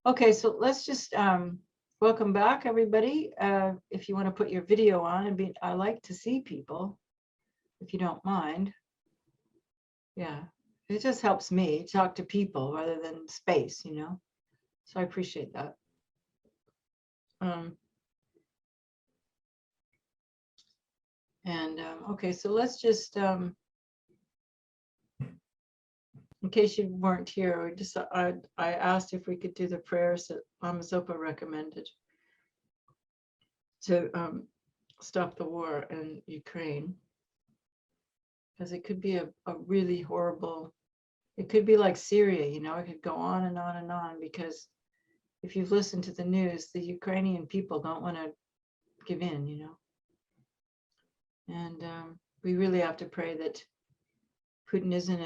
Okay, so let's just welcome back, everybody. If you want to put your video on, I like to see people, if you don't mind. Yeah, it just helps me talk to people rather than space, you know. So I appreciate that. Okay, so let's just, in case you weren't here, I asked if we could do the prayers that Lama Zopa recommended to stop the war in Ukraine, because it could be a really horrible, it could be like Syria, you know, it could go on and on and on, because if you've listened to the news, the Ukrainian people don't want to give in, you know. And we really have to pray that Putin isn't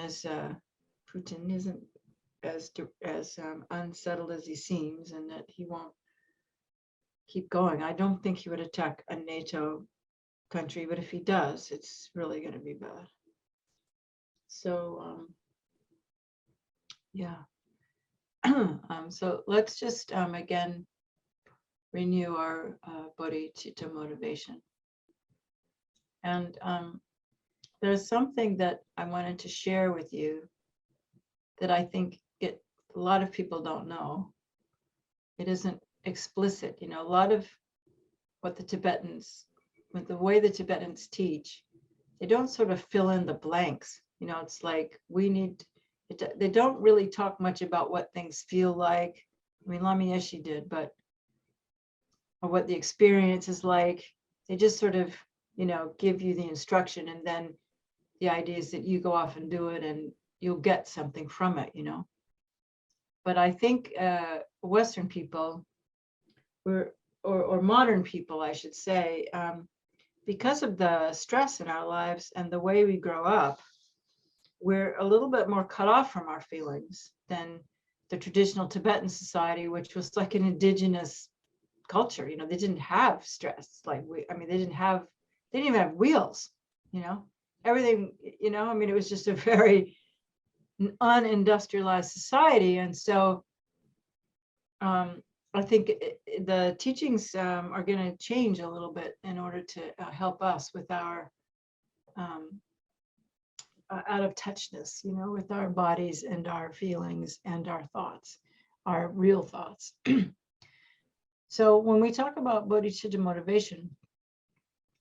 as unsettled as he seems, and that he won't keep going. I don't think he would attack a NATO country, but if he does, it's really going to be bad. So yeah. So let's just again renew our bodhicitta motivation. And there's something that I wanted to share with you that I think a lot of people don't know. It isn't explicit, you know. A lot of what the Tibetans, with the way the Tibetans teach, they don't sort of fill in the blanks. You know, it's like they don't really talk much about what things feel like. I mean, Lama Yeshe did, but or what the experience is like. They just sort of, you know, give you the instruction, and then the idea is that you go off and do it and you'll get something from it, you know. But I think Western people, or modern people, I should say, because of the stress in our lives and the way we grow up, we're a little bit more cut off from our feelings than the traditional Tibetan society, which was like an indigenous culture. You know, they didn't have stress like they didn't even have wheels, you know, everything, you know, I mean, it was just a very unindustrialized society. And so I think the teachings are going to change a little bit in order to help us with our out of touchness, you know, with our bodies and our feelings and our thoughts, our real thoughts. So when we talk about bodhicitta motivation,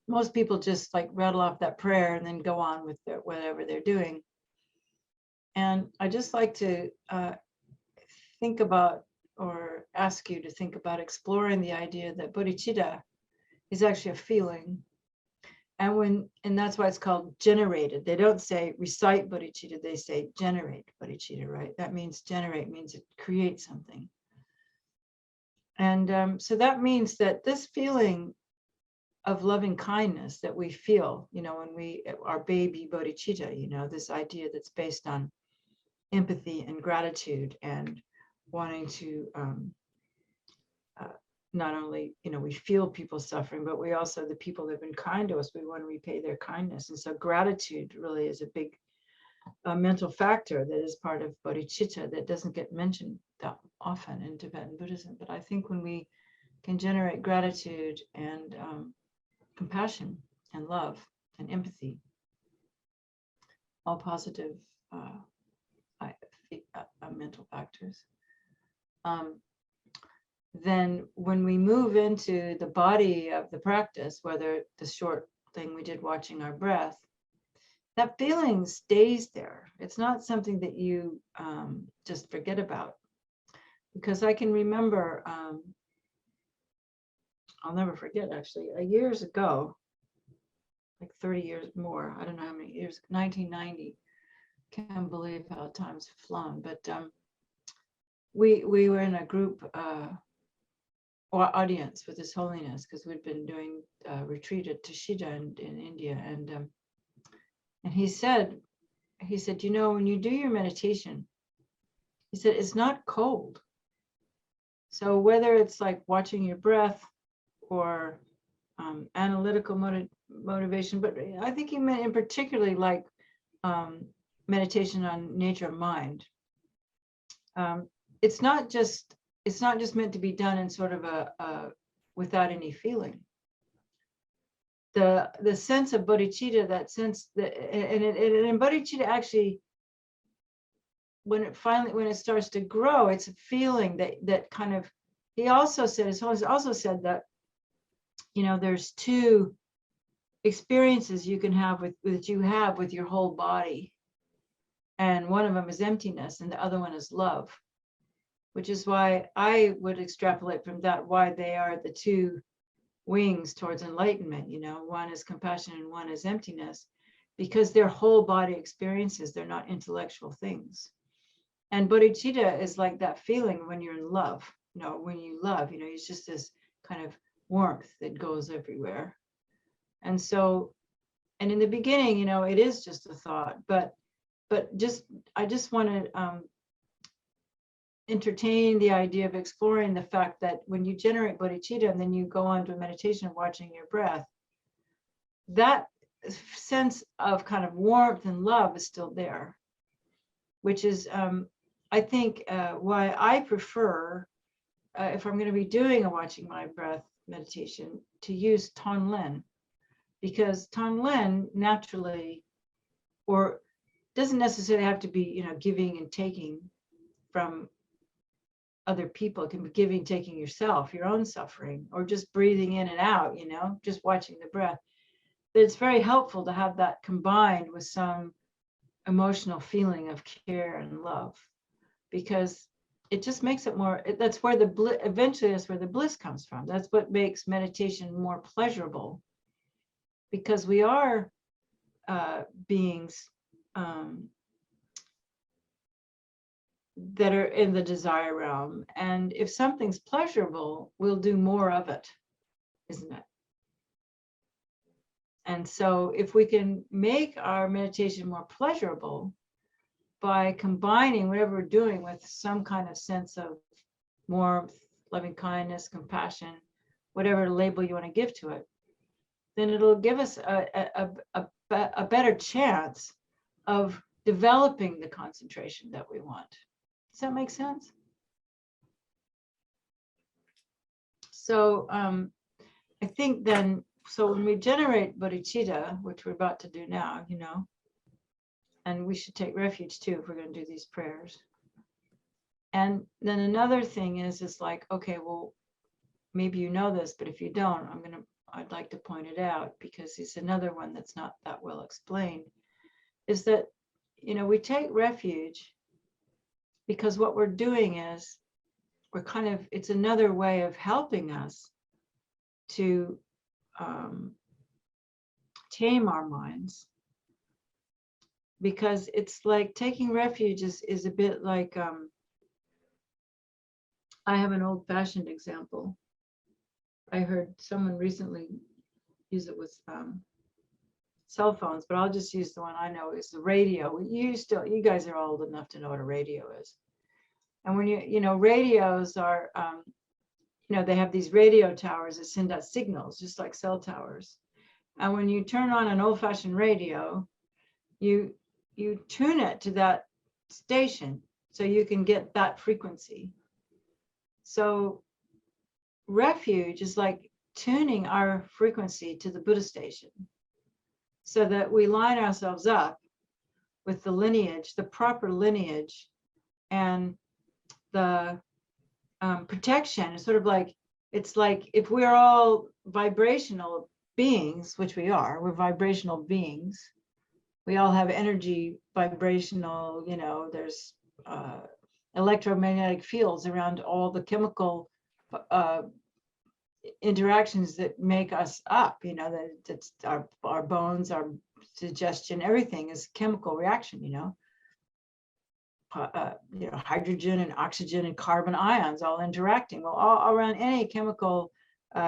most people just like rattle off that prayer and then go on with whatever they're doing. And I just like to think about, or ask you to think about, exploring the idea that bodhicitta is actually a feeling. And that's why it's called generated. They don't say recite bodhicitta, they say generate bodhicitta, right? That means generate, means it creates something. And so that means that this feeling of loving kindness that we feel, you know, when we are baby bodhicitta, you know, this idea that's based on empathy and gratitude and wanting to not only, you know, we feel people suffering, but we also, the people that have been kind to us, we want to repay their kindness. And so gratitude really is a big mental factor that is part of bodhicitta that doesn't get mentioned that often in Tibetan Buddhism. But I think when we can generate gratitude and compassion and love and empathy, all positive mental factors, then when we move into the body of the practice, whether the short thing we did watching our breath, that feeling stays there. It's not something that you just forget about. Because I can remember, I'll never forget actually, years ago, like 30 years more, I don't know how many years, 1990, can't believe how time's flown, but we were in a group or audience with His Holiness, because we'd been doing a retreat at Tashida in India, and he said, you know, when you do your meditation, he said, it's not cold. So whether it's like watching your breath or analytical motivation, but I think he meant in particularly like meditation on nature of mind. It's not just, it's not just meant to be done in sort of a without any feeling. The sense of bodhicitta, that sense that, and bodhicitta actually, when it starts to grow, it's a feeling that kind of, he also said, his holiness also said that, you know, there's two experiences you can have with your whole body, and one of them is emptiness and the other one is love, which is why I would extrapolate from that why they are the two wings towards enlightenment. You know, one is compassion and one is emptiness, because they're whole body experiences, they're not intellectual things. And bodhicitta is like that feeling when you're in love. You know, when you love, you know, it's just this kind of warmth that goes everywhere. And so, and in the beginning, you know, it is just a thought, but I just want to entertain the idea of exploring the fact that when you generate bodhicitta and then you go on to a meditation of watching your breath, that sense of kind of warmth and love is still there, which is, I think, why I prefer, if I'm going to be doing a watching my breath meditation, to use Tonglen, because Tonglen naturally, or doesn't necessarily have to be, you know, giving and taking from other people. It can be giving, taking yourself, your own suffering, or just breathing in and out, you know, just watching the breath. But it's very helpful to have that combined with some emotional feeling of care and love, because it just makes it more, that's where the bliss, eventually that's where the bliss comes from. That's what makes meditation more pleasurable, because we are beings that are in the desire realm. And if something's pleasurable, we'll do more of it, isn't it? And so if we can make our meditation more pleasurable by combining whatever we're doing with some kind of sense of warmth, loving kindness, compassion, whatever label you want to give to it, then it'll give us a better chance of developing the concentration that we want. Does that make sense? So I think then, so when we generate bodhicitta, which we're about to do now, you know, and we should take refuge too if we're going to do these prayers. And then another thing is like, okay, well, maybe you know this, but if you don't, I'd like to point it out, because it's another one that's not that well explained, is that, you know, we take refuge because what we're doing is we're kind of, it's another way of helping us to tame our minds, because it's like taking refuge is a bit like, I have an old-fashioned example. I heard someone recently use it with cell phones, but I'll just use the one I know, is the radio. You guys are old enough to know what a radio is. And when you know, radios are, you know, they have these radio towers that send out signals, just like cell towers. And when you turn on an old-fashioned radio, you tune it to that station so you can get that frequency. So refuge is like tuning our frequency to the Buddha station, so that we line ourselves up with the lineage, the proper lineage, and the protection. It's sort of like, it's like if we're all vibrational beings, which we are, we're vibrational beings. We all have energy, vibrational, you know, there's electromagnetic fields around all the chemical interactions that make us up, you know, that's our bones, our digestion, everything is chemical reaction, you know. You know, hydrogen and oxygen and carbon ions all interacting. Well, all around any chemical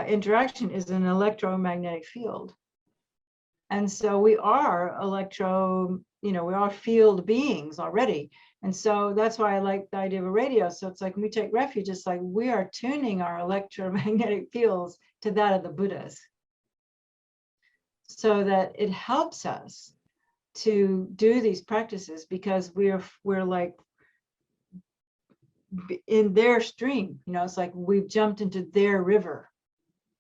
interaction is an electromagnetic field. And so we are you know, we are field beings already. And so that's why I like the idea of a radio. So it's like when we take refuge, it's like we are tuning our electromagnetic fields to that of the Buddhas, so that it helps us to do these practices, because we're like in their stream. It's like we've jumped into their river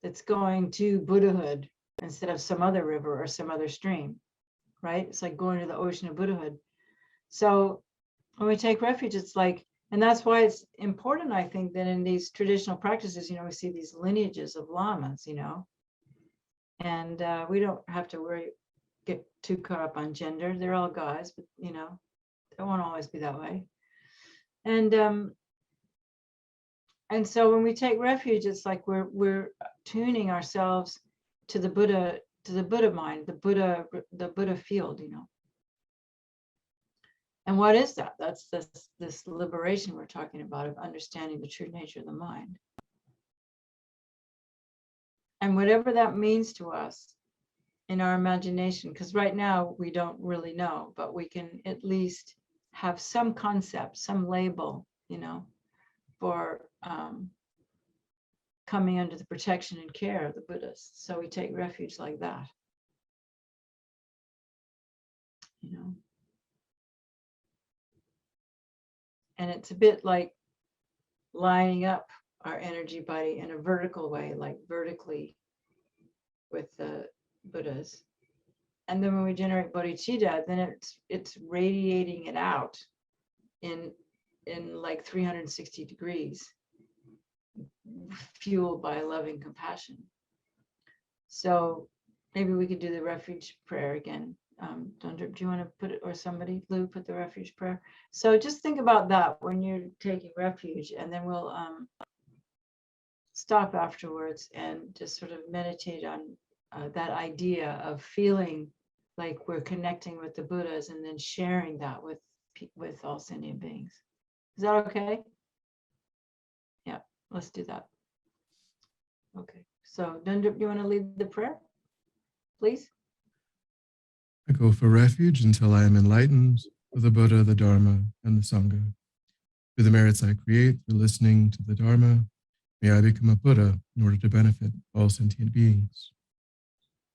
that's going to Buddhahood instead of some other river or some other stream, right? It's like going to the ocean of Buddhahood. So when we take refuge, it's like, and that's why it's important, I think, that in these traditional practices, we see these lineages of lamas, and we don't have to get too caught up on gender. They're all guys, but it won't always be that way. And so when we take refuge, it's like we're tuning ourselves to the Buddha mind, the Buddha field, And what is that? That's this liberation we're talking about, of understanding the true nature of the mind. And whatever that means to us in our imagination, because right now we don't really know, but we can at least have some concept, some label, for coming under the protection and care of the Buddhists. So we take refuge like that, And it's a bit like lining up our energy body in a vertical way, like vertically with the Buddhas. And then when we generate bodhicitta, then it's radiating it out in like 360 degrees, fueled by loving compassion. So maybe we could do the refuge prayer again. Do you want to put it, or somebody, Lou, put the refuge prayer? So just think about that when you're taking refuge, and then we'll stop afterwards and just sort of meditate on that idea of feeling like we're connecting with the Buddhas and then sharing that with all sentient beings. Is that okay? Yeah, let's do that. Okay, so Dundrup, do you want to lead the prayer, please? I go for refuge until I am enlightened with the Buddha, the Dharma, and the Sangha. Through the merits I create through listening to the Dharma, may I become a Buddha in order to benefit all sentient beings.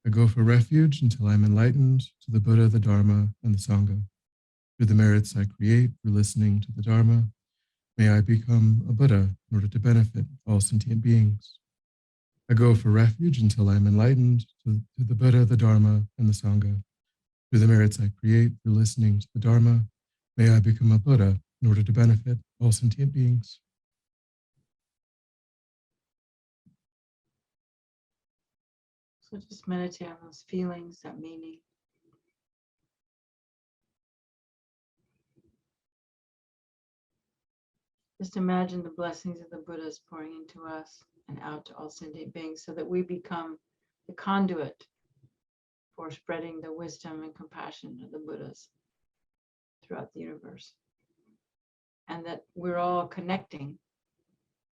I go for refuge until I am enlightened to the Buddha, the Dharma, and the Sangha. Through the merits I create through listening to the Dharma, may I become a Buddha in order to benefit all sentient beings. I go for refuge until I am enlightened to the Buddha, the Dharma, and the Sangha. Through the merits I create through listening to the Dharma, may I become a Buddha in order to benefit all sentient beings. So just meditate on those feelings, that meaning. Just imagine the blessings of the Buddhas pouring into us and out to all sentient beings, so that we become the conduit for spreading the wisdom and compassion of the Buddhas throughout the universe. And that we're all connecting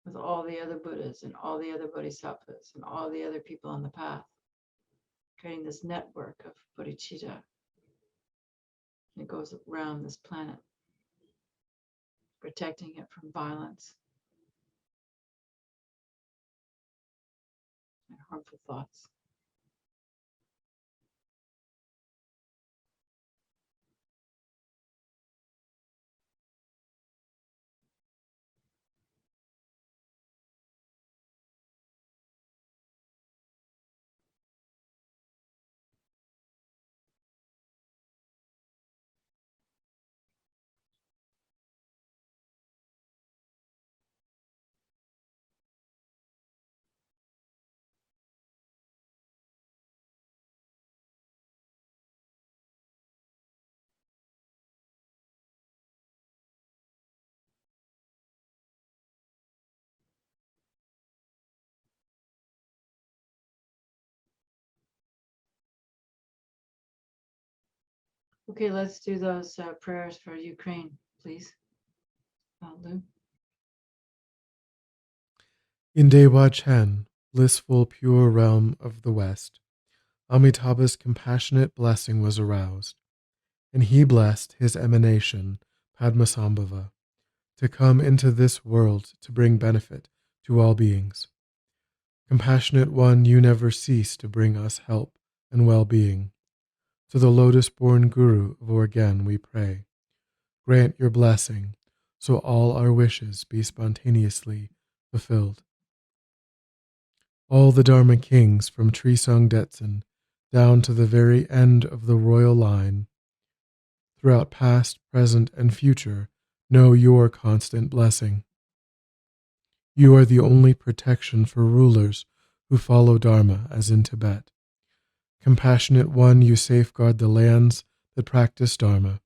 with all the other Buddhas and all the other Bodhisattvas and all the other people on the path, creating this network of bodhicitta. It goes around this planet, protecting it from violence and harmful thoughts. Okay, let's do those prayers for Ukraine, please. Lou. In Dewa Chen, blissful pure realm of the West, Amitabha's compassionate blessing was aroused, and he blessed his emanation, Padmasambhava, to come into this world to bring benefit to all beings. Compassionate One, you never cease to bring us help and well-being. To the lotus-born Guru of Organ we pray. Grant your blessing, so all our wishes be spontaneously fulfilled. All the Dharma kings from Trisong Detsen down to the very end of the royal line, throughout past, present, and future, know your constant blessing. You are the only protection for rulers who follow Dharma, as in Tibet. Compassionate One, you safeguard the lands that practice Dharma.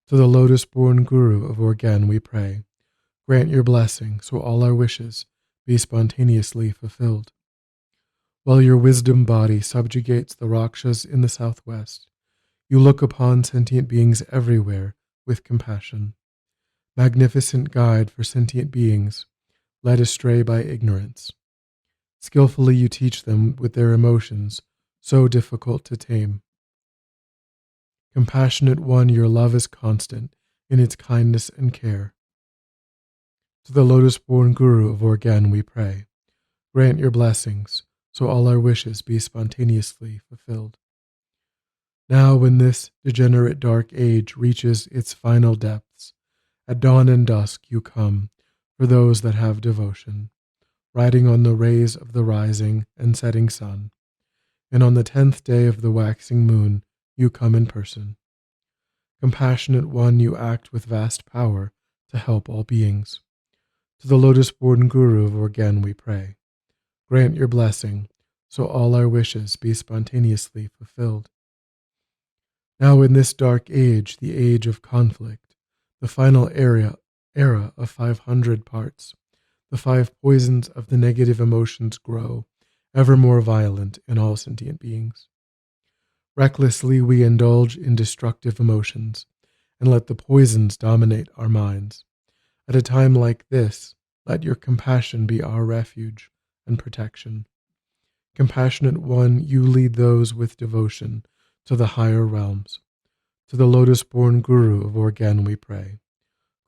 To the lotus-born Guru of Organ we pray. Grant your blessing so all our wishes be spontaneously fulfilled. While your wisdom body subjugates the Rakshas in the southwest, you look upon sentient beings everywhere with compassion. Magnificent guide for sentient beings, led astray by ignorance. Skillfully you teach them with their emotions, so difficult to tame. Compassionate One, your love is constant in its kindness and care. To the lotus-born Guru of Organ we pray. Grant your blessings, so all our wishes be spontaneously fulfilled. Now when this degenerate dark age reaches its final depths, at dawn and dusk you come, for those that have devotion, riding on the rays of the rising and setting sun, and on the 10th day of the waxing moon you come in person. Compassionate One, you act with vast power to help all beings. To the lotus-born Guru of Organ we pray. Grant your blessing, so all our wishes be spontaneously fulfilled. Now in this dark age, the age of conflict, the final era of 500 parts, the 5 poisons of the negative emotions grow, ever more violent in all sentient beings. Recklessly we indulge in destructive emotions, and let the poisons dominate our minds. At a time like this, let your compassion be our refuge and protection. Compassionate One, you lead those with devotion to the higher realms. To the lotus-born Guru of Organ we pray.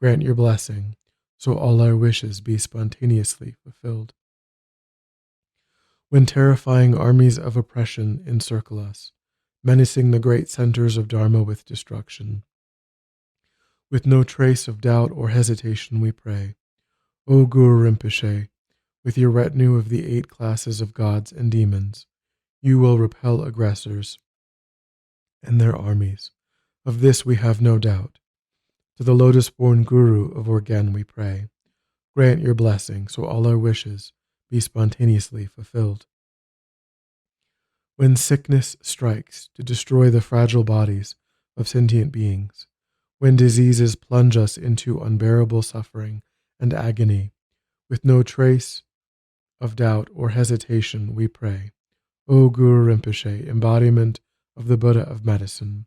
Grant your blessing, so all our wishes be spontaneously fulfilled. When terrifying armies of oppression encircle us, menacing the great centers of Dharma with destruction, with no trace of doubt or hesitation we pray, O Guru Rinpoche, with your retinue of the 8 classes of gods and demons, you will repel aggressors and their armies. Of this we have no doubt. To the lotus-born Guru of Organ we pray. Grant your blessing so all our wishes be spontaneously fulfilled. When sickness strikes to destroy the fragile bodies of sentient beings, when diseases plunge us into unbearable suffering and agony, with no trace of doubt or hesitation we pray, O Guru Rinpoche, embodiment of the Buddha of medicine,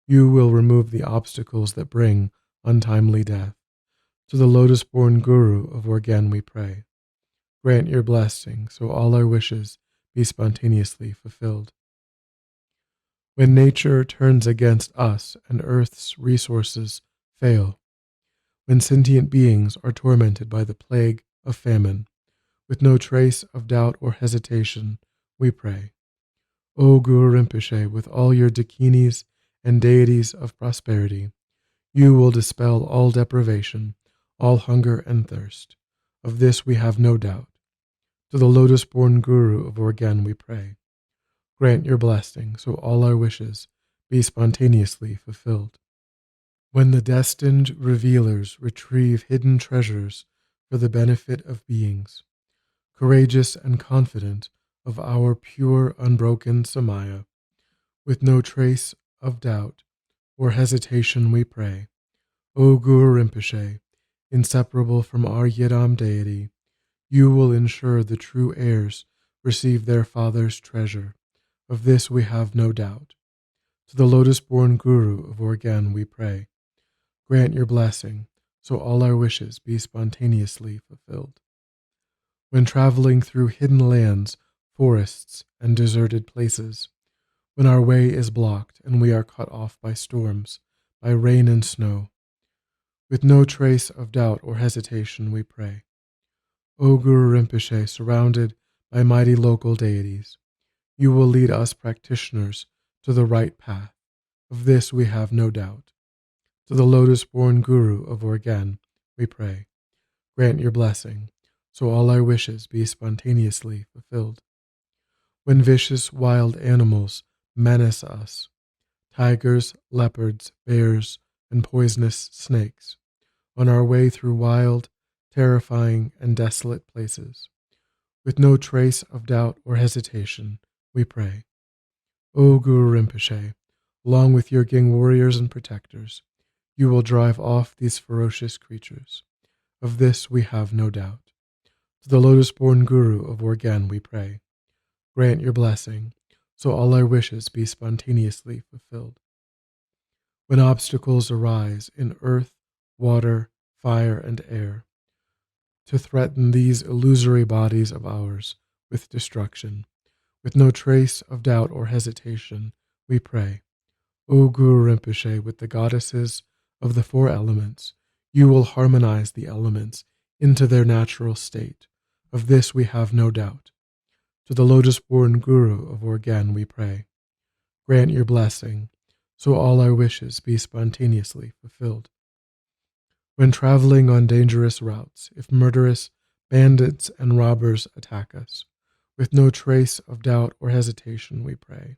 you will remove the obstacles that bring untimely death. To the lotus-born Guru of Organ we pray. Grant your blessing so all our wishes be spontaneously fulfilled. When nature turns against us and earth's resources fail, when sentient beings are tormented by the plague of famine, with no trace of doubt or hesitation, we pray. O Guru Rinpoche, with all your dakinis and deities of prosperity, you will dispel all deprivation, all hunger and thirst. Of this we have no doubt. To the lotus-born Guru of Organ we pray. Grant your blessing so all our wishes be spontaneously fulfilled. When the destined revealers retrieve hidden treasures for the benefit of beings, courageous and confident of our pure, unbroken Samaya, with no trace of doubt or hesitation we pray, O Guru Rinpoche, inseparable from our Yidam deity, you will ensure the true heirs receive their father's treasure. Of this we have no doubt. To the lotus-born Guru of Organ we pray. Grant your blessing, so all our wishes be spontaneously fulfilled. When traveling through hidden lands, forests, and deserted places, when our way is blocked and we are cut off by storms, by rain and snow, with no trace of doubt or hesitation we pray. O Guru Rinpoche, surrounded by mighty local deities, you will lead us practitioners to the right path. Of this we have no doubt. To the lotus-born Guru of Organ we pray. Grant your blessing, so all our wishes be spontaneously fulfilled. When vicious wild animals menace us, tigers, leopards, bears, and poisonous snakes, on our way through wild, terrifying, and desolate places, with no trace of doubt or hesitation, we pray. O Guru Rinpoche, along with your gang warriors and protectors, you will drive off these ferocious creatures. Of this we have no doubt. To the lotus-born Guru of Organ we pray. Grant your blessing, so all our wishes be spontaneously fulfilled. When obstacles arise in earth, water, fire, and air, to threaten these illusory bodies of ours with destruction, with no trace of doubt or hesitation, we pray. O Guru Rinpoche, with the goddesses of the four elements, you will harmonize the elements into their natural state. Of this we have no doubt. To the lotus-born Guru of Organ we pray. Grant your blessing, so all our wishes be spontaneously fulfilled. When traveling on dangerous routes, if murderous bandits and robbers attack us, with no trace of doubt or hesitation we pray.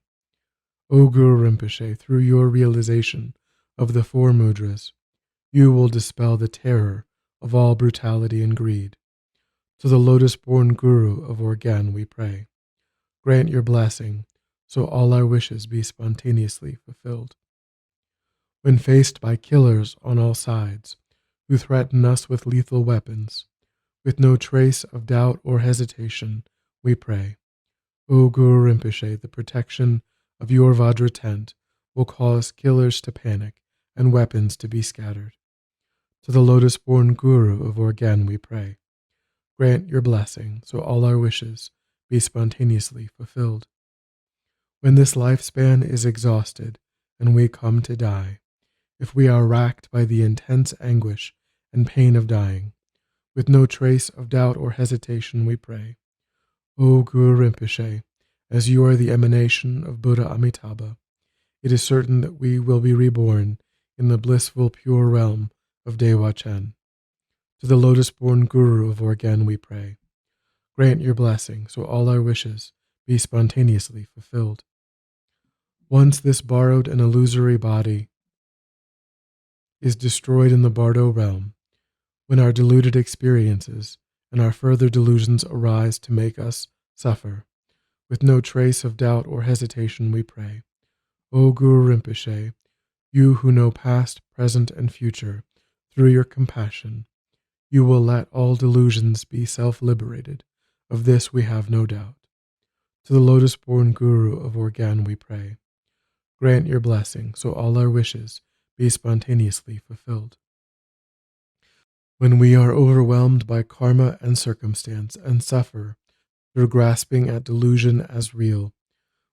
O Guru Rinpoche, through your realization of the four mudras, you will dispel the terror of all brutality and greed. To the lotus-born Guru of Organ we pray. Grant your blessing, so all our wishes be spontaneously fulfilled. When faced by killers on all sides, who threaten us with lethal weapons, with no trace of doubt or hesitation, we pray. O Guru Rinpoche, the protection of your Vajra tent will cause killers to panic and weapons to be scattered. To the lotus-born Guru of Organ we pray. Grant your blessing, so all our wishes be spontaneously fulfilled. When this lifespan is exhausted and we come to die, if we are racked by the intense anguish and pain of dying, with no trace of doubt or hesitation we pray. O Guru Rinpoche, as you are the emanation of Buddha Amitabha, it is certain that we will be reborn in the blissful pure realm of Dewa Chen. To the lotus-born Guru of Organ we pray. Grant your blessing, so all our wishes be spontaneously fulfilled. Once this borrowed and illusory body is destroyed in the Bardo realm, when our deluded experiences and our further delusions arise to make us suffer, with no trace of doubt or hesitation we pray. O Guru Rinpoche, you who know past, present, and future, through your compassion, you will let all delusions be self-liberated. Of this we have no doubt. To the lotus-born Guru of Organ we pray. Grant your blessing, so all our wishes be spontaneously fulfilled. When we are overwhelmed by karma and circumstance and suffer through grasping at delusion as real,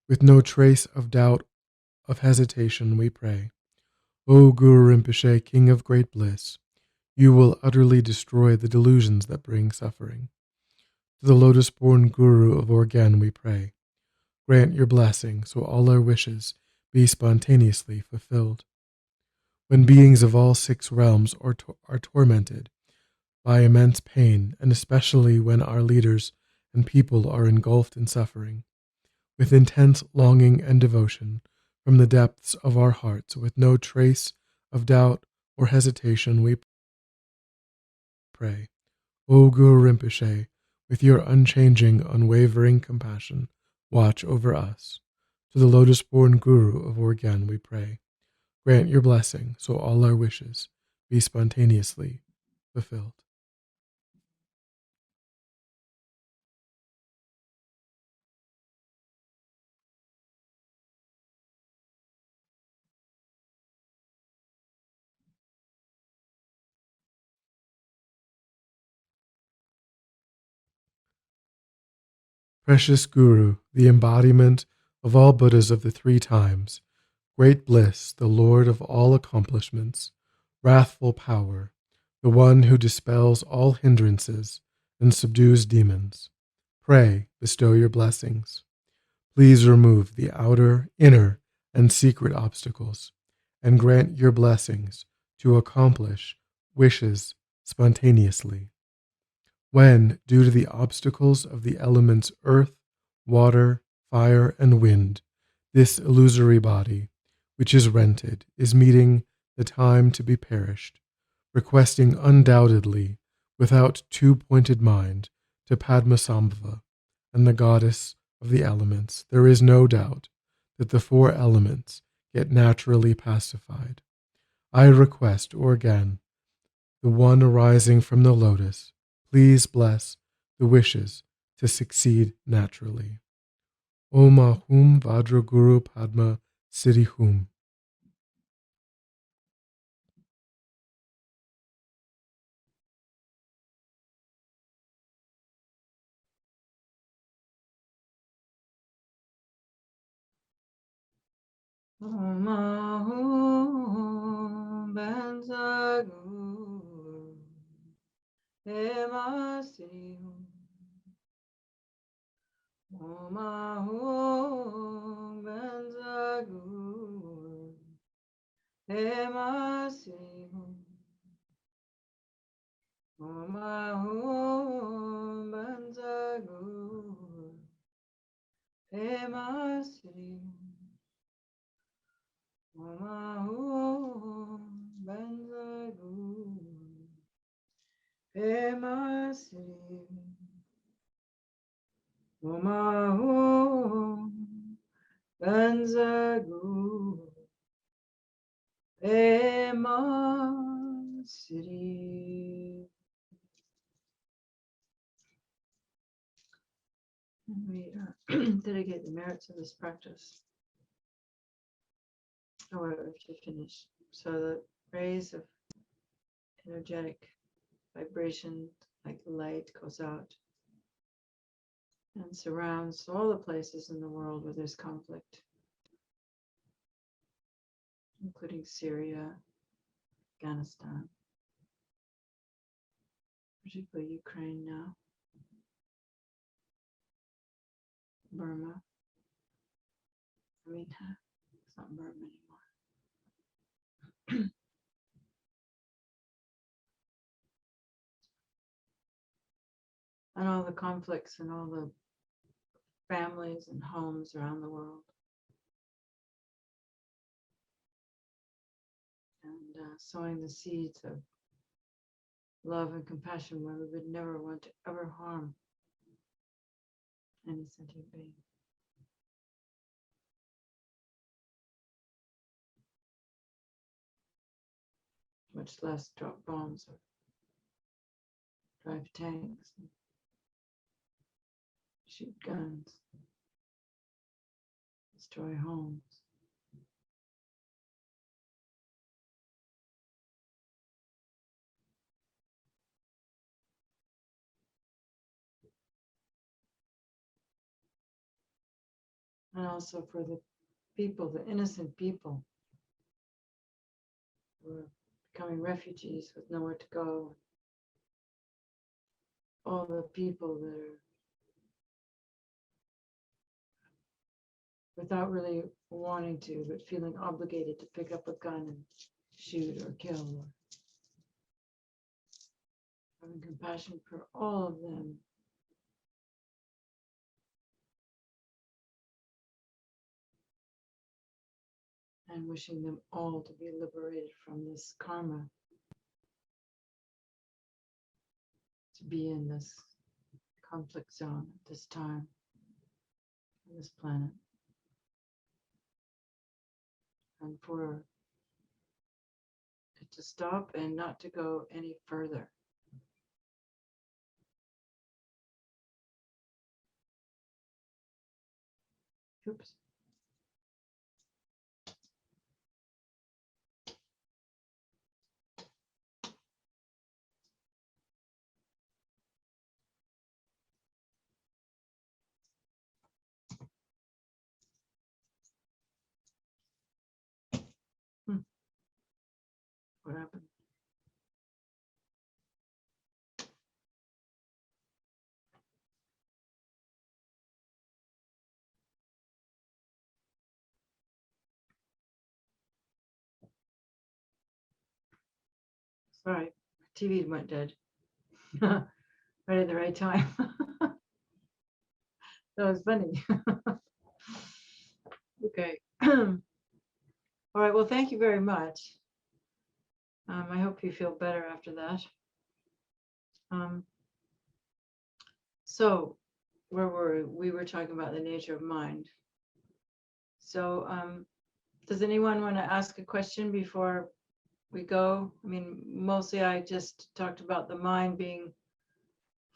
with no trace of doubt, of hesitation, we pray. O Guru Rinpoche, King of great bliss, you will utterly destroy the delusions that bring suffering. To the lotus-born Guru of Organ we pray. Grant your blessing, so all our wishes be spontaneously fulfilled. When beings of all six realms are tormented by immense pain, and especially when our leaders and people are engulfed in suffering, with intense longing and devotion from the depths of our hearts, with no trace of doubt or hesitation, we pray. O Guru Rinpoche, with your unchanging, unwavering compassion, watch over us. To the lotus-born Guru of Organ we pray. Grant your blessing, so all our wishes be spontaneously fulfilled. Precious Guru, the embodiment of all Buddhas of the three times, great bliss, the Lord of all accomplishments, wrathful power, the one who dispels all hindrances and subdues demons, pray, bestow your blessings. Please remove the outer, inner, and secret obstacles, and grant your blessings to accomplish wishes spontaneously. When, due to the obstacles of the elements earth, water, fire, and wind, this illusory body, which is rented, is meeting the time to be perished, requesting undoubtedly, without two-pointed mind, to Padmasambhava and the goddess of the elements, there is no doubt that the four elements get naturally pacified. I request, or again, the one arising from the lotus, please bless the wishes to succeed naturally. Om Ahum Vajra Guru Padma Siddhi Hum. Om Ahum Benza Guru Ema Siddhi Hum. Om Ahum Benza Guru Ema Siddhi Hum. Om Ahum Benza Guru Ema Siddhi Hum. Om Ahum Benza Guru Ema Siddhi Hum. Om Ahum Benza Guru Ema Siddhi. We dedicate the merits of this practice, however, to finish. So the rays of energetic vibration, like light, goes out and surrounds all the places in the world where there's conflict, including Syria, Afghanistan, particularly Ukraine now, Burma. It's not Burma anymore. And all the conflicts and all the families and homes around the world. And sowing the seeds of love and compassion where we would never want to ever harm any sentient being. Much less drop bombs or drive tanks and shoot guns, destroy homes. And also for the people, the innocent people who are becoming refugees with nowhere to go. All the people that are without really wanting to, but feeling obligated to pick up a gun and shoot or kill, or having compassion for all of them. And wishing them all to be liberated from this karma, to be in this conflict zone at this time, on this planet. And for it to stop and not to go any further. Oops. What happened? Sorry, my TV went dead. Right at the right time. That was funny. Okay. All right. Well, thank you very much. I hope you feel better after that. So where were we? We were talking about the nature of mind. So does anyone want to ask a question before we go? I mean, mostly I just talked about the mind being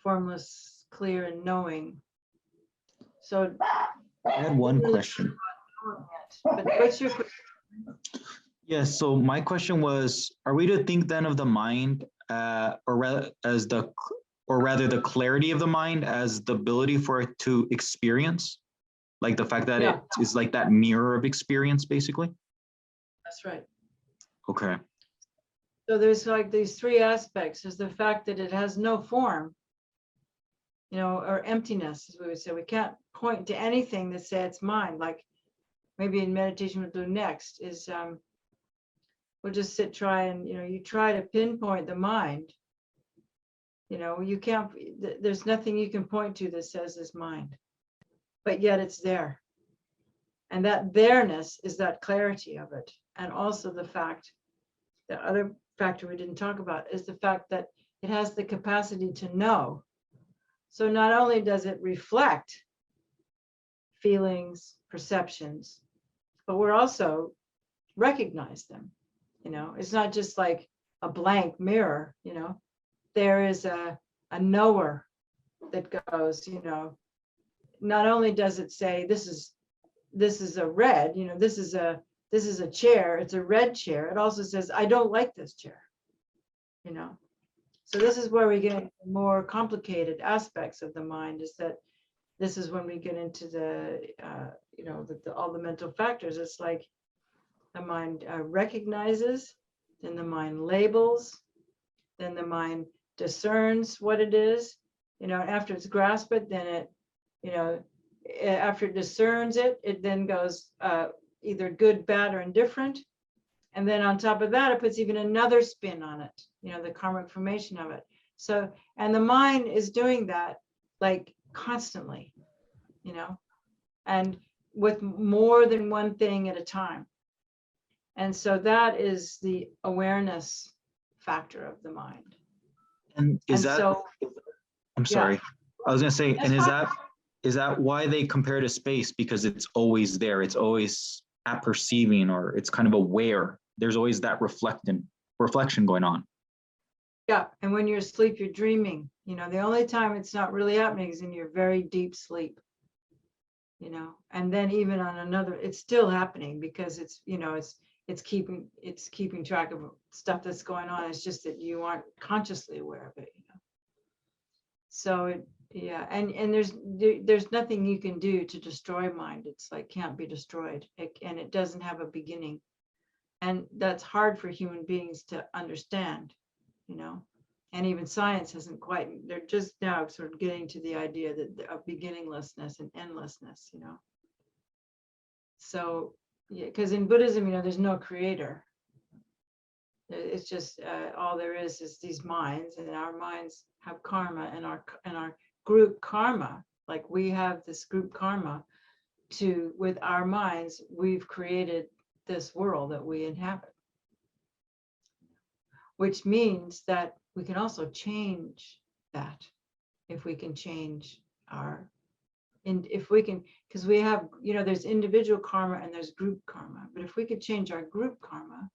formless, clear, and knowing. So I had one question. but what's your question? Yes, so my question was, are we to think then of the mind or rather the clarity of the mind as the ability for it to experience? Like the fact that Yeah. it is like that mirror of experience, basically? That's right. Okay. So there's like these three aspects. There's the fact that it has no form, you know, or emptiness, as we would say. We can't point to anything that say it's mine. Like maybe in meditation we'll do next is we'll just try and, you know, you try to pinpoint the mind. You know, you can't, there's nothing you can point to that says it's mind, but yet it's there. And that there-ness is that clarity of it. And also the fact, the other factor we didn't talk about is the fact that it has the capacity to know. So not only does it reflect feelings, perceptions, but we're also recognize them. You know, it's not just like a blank mirror, you know, there is a knower that goes, you know, not only does it say this is a red, you know, this is a chair, it's a red chair. It also says, I don't like this chair, you know. So this is where we get into more complicated aspects of the mind, is that this is when we get into the, you know, all the mental factors. It's like the mind recognizes, then the mind labels, then the mind discerns what it is, you know, after it's grasped it, then it, you know, after it discerns it, it then goes either good, bad, or indifferent. And then on top of that, it puts even another spin on it, you know, the karmic formation of it. So, and the mind is doing that like constantly, you know, and with more than one thing at a time. And so that is the awareness factor of the mind. And is And that, so, I'm sorry, I was gonna say, That's and fine. is that why they compare to space? Because it's always there, it's always at perceiving, or it's kind of aware. There's always that reflection going on. yeah, and when you're asleep, you're dreaming. You know, the only time it's not really happening is in your very deep sleep. You know, and then even on another, it's still happening because it's, you know, it's keeping track of stuff that's going on. It's just that you aren't consciously aware of it, you know. So it, yeah, and there's nothing you can do to destroy mind. It's like can't be destroyed, and it doesn't have a beginning, and that's hard for human beings to understand, you know. And even science hasn't quite, they're just now sort of getting to the idea that of beginninglessness and endlessness, you know. So yeah, because in Buddhism, you know, there's no creator. It's just all there is these minds, and our minds have karma, and our group karma, like we have this group karma with our minds, we've created this world that we inhabit, which means that we can also change that if we can change our, and if we can, because we have, you know, there's individual karma and there's group karma, but if we could change our group karma,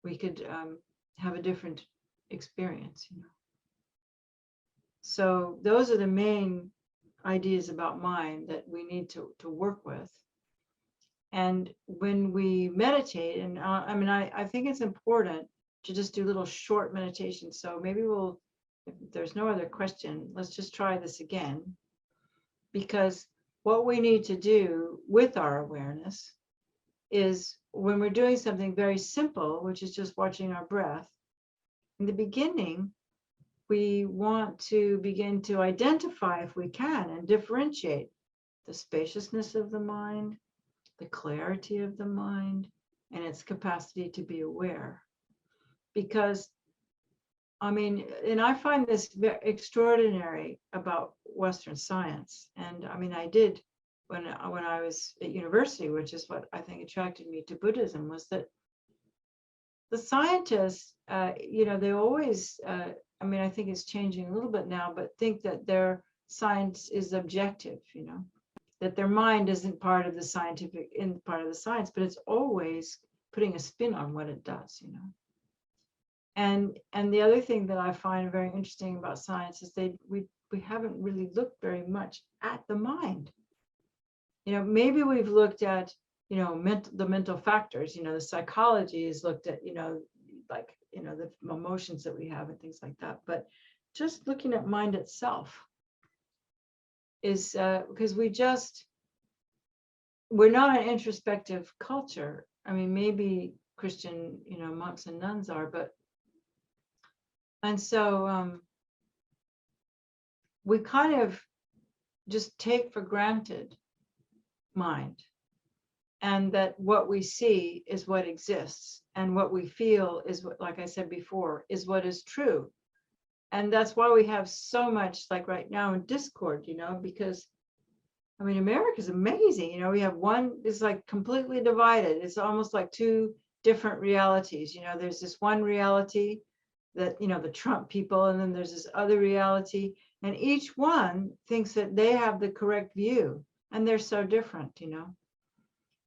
we could have a different experience, you know. So those are the main ideas about mind that we need to work with. And when we meditate, and I mean, I think it's important to just do little short meditations. So maybe we'll, if there's no other question, let's just try this again. Because what we need to do with our awareness is when we're doing something very simple, which is just watching our breath, in the beginning, we want to begin to identify, if we can, and differentiate the spaciousness of the mind, the clarity of the mind, and its capacity to be aware. Because I mean, and I find this extraordinary about Western science. And I mean, I did when I was at university, which is what I think attracted me to Buddhism, was that the scientists, they always, I mean, I think it's changing a little bit now, but think that their science is objective, that their mind isn't part of the scientific, in part of the science, but it's always putting a spin on what it does, And the other thing that I find very interesting about science is we haven't really looked very much at the mind. Maybe we've looked at, the mental factors, the psychology is looked at, like, the emotions that we have and things like that. But just looking at mind itself is because we're not an introspective culture. I mean, maybe Christian, monks and nuns are, and so we kind of just take for granted mind, and that what we see is what exists, and what we feel is what, like I said before, is what is true. And that's why we have so much, like right now, in discord, because I mean, America is amazing. We have one, it's like completely divided. It's almost like two different realities. There's this one reality that, the Trump people, and then there's this other reality, and each one thinks that they have the correct view, and they're so different,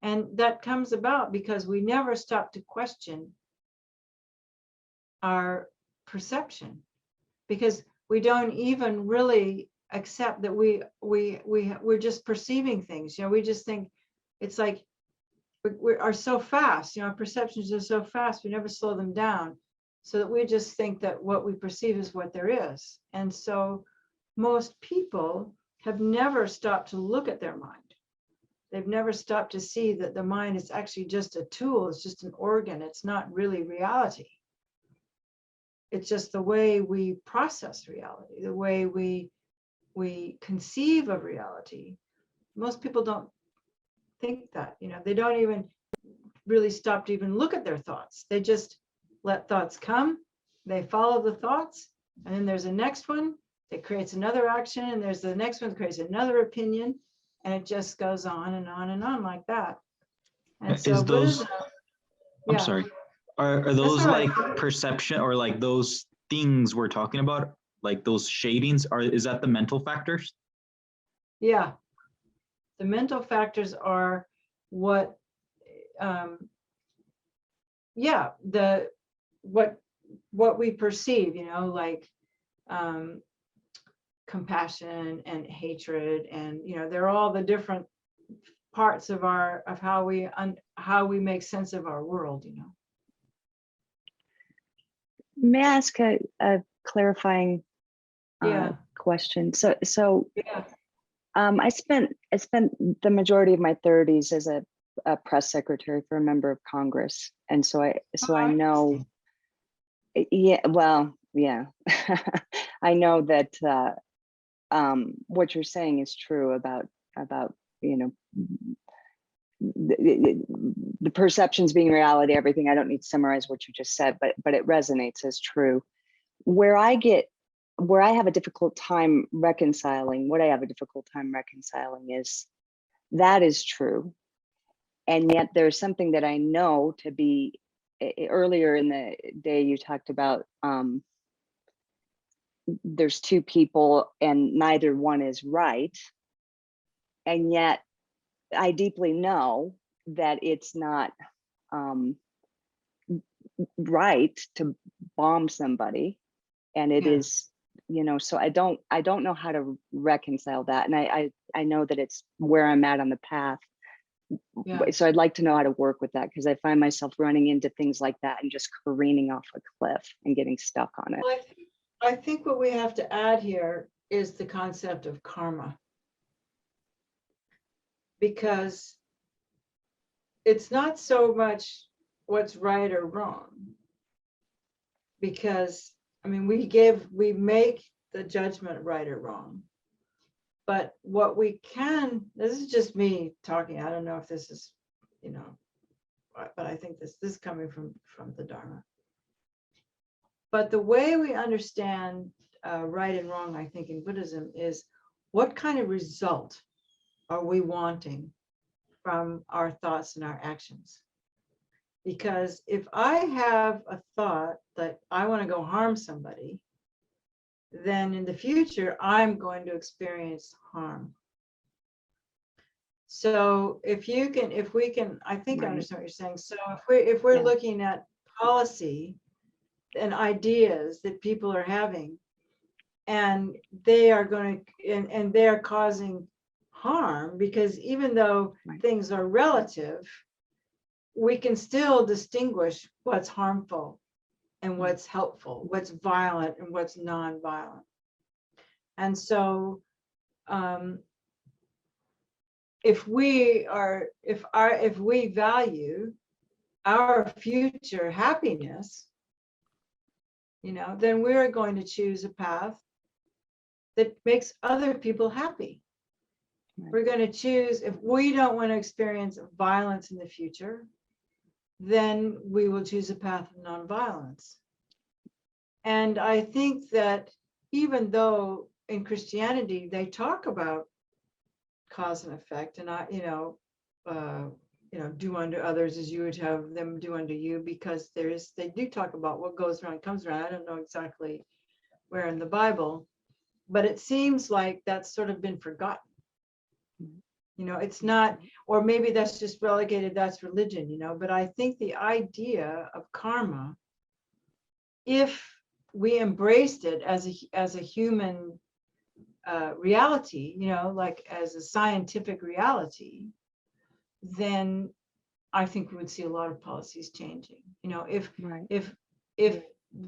And that comes about because we never stop to question our perception, because we don't even really accept that we're just perceiving things. We just think it's like we are so fast. Our perceptions are so fast. We never slow them down, so that we just think that what we perceive is what there is. And so most people have never stopped to look at their mind. They've never stopped to see that the mind is actually just a tool. It's just an organ. It's not really reality. It's just the way we process reality, the way we conceive of reality. Most people don't think that, they don't even really stop to even look at their thoughts. They just let thoughts come, they follow the thoughts, and then there's a next one that creates another action, and there's the next one that creates another opinion, and it just goes on and on and on like that. And so Buddhism, I'm sorry, are those like perception, or like those things we're talking about, like those shadings, is that the mental factors? Yeah, the mental factors are what what we perceive, like compassion and hatred, and they're all the different parts of how we make sense of our world. May I ask a clarifying question? So Yeah. I spent the majority of my 30s as a press secretary for a member of Congress, and so I know. Yeah, well, yeah, I know that what you're saying is true about the perceptions being reality, everything. I don't need to summarize what you just said, but it resonates as true. Where I have a difficult time reconciling, is that is true. And yet there's something that I know to be, earlier in the day you talked about there's two people and neither one is right. And yet I deeply know that it's not right to bomb somebody, and it is, so I don't know how to reconcile that. And I know that it's where I'm at on the path. Yeah. So I'd like to know how to work with that, because I find myself running into things like that and just careening off a cliff and getting stuck on it. Well, I think what we have to add here is the concept of karma, because it's not so much what's right or wrong, because I mean, we make the judgment right or wrong. But what we can, this is just me talking, I don't know if this is, but I think this is coming from the Dharma. But the way we understand right and wrong, I think, in Buddhism is what kind of result are we wanting from our thoughts and our actions? Because if I have a thought that I want to go harm somebody, then in the future, I'm going to experience harm. So if we can, I think I understand what you're saying. So if we're looking at policy and ideas that people are having, and they are going to, and they are causing harm, because even though things are relative, we can still distinguish what's harmful and what's helpful, what's violent and what's non-violent. And so if we value our future happiness, then we're going to choose a path that makes other people happy. We're going to choose, if we don't want to experience violence in the future, then we will choose a path of nonviolence. And I think that even though in Christianity they talk about cause and effect, and do unto others as you would have them do unto you, because they do talk about what goes around comes around. I don't know exactly where in the Bible, but it seems like that's sort of been forgotten. It's not, or maybe that's just relegated, that's religion, but I think the idea of karma, if we embraced it as a human reality, like as a scientific reality, then I think we would see a lot of policies changing. If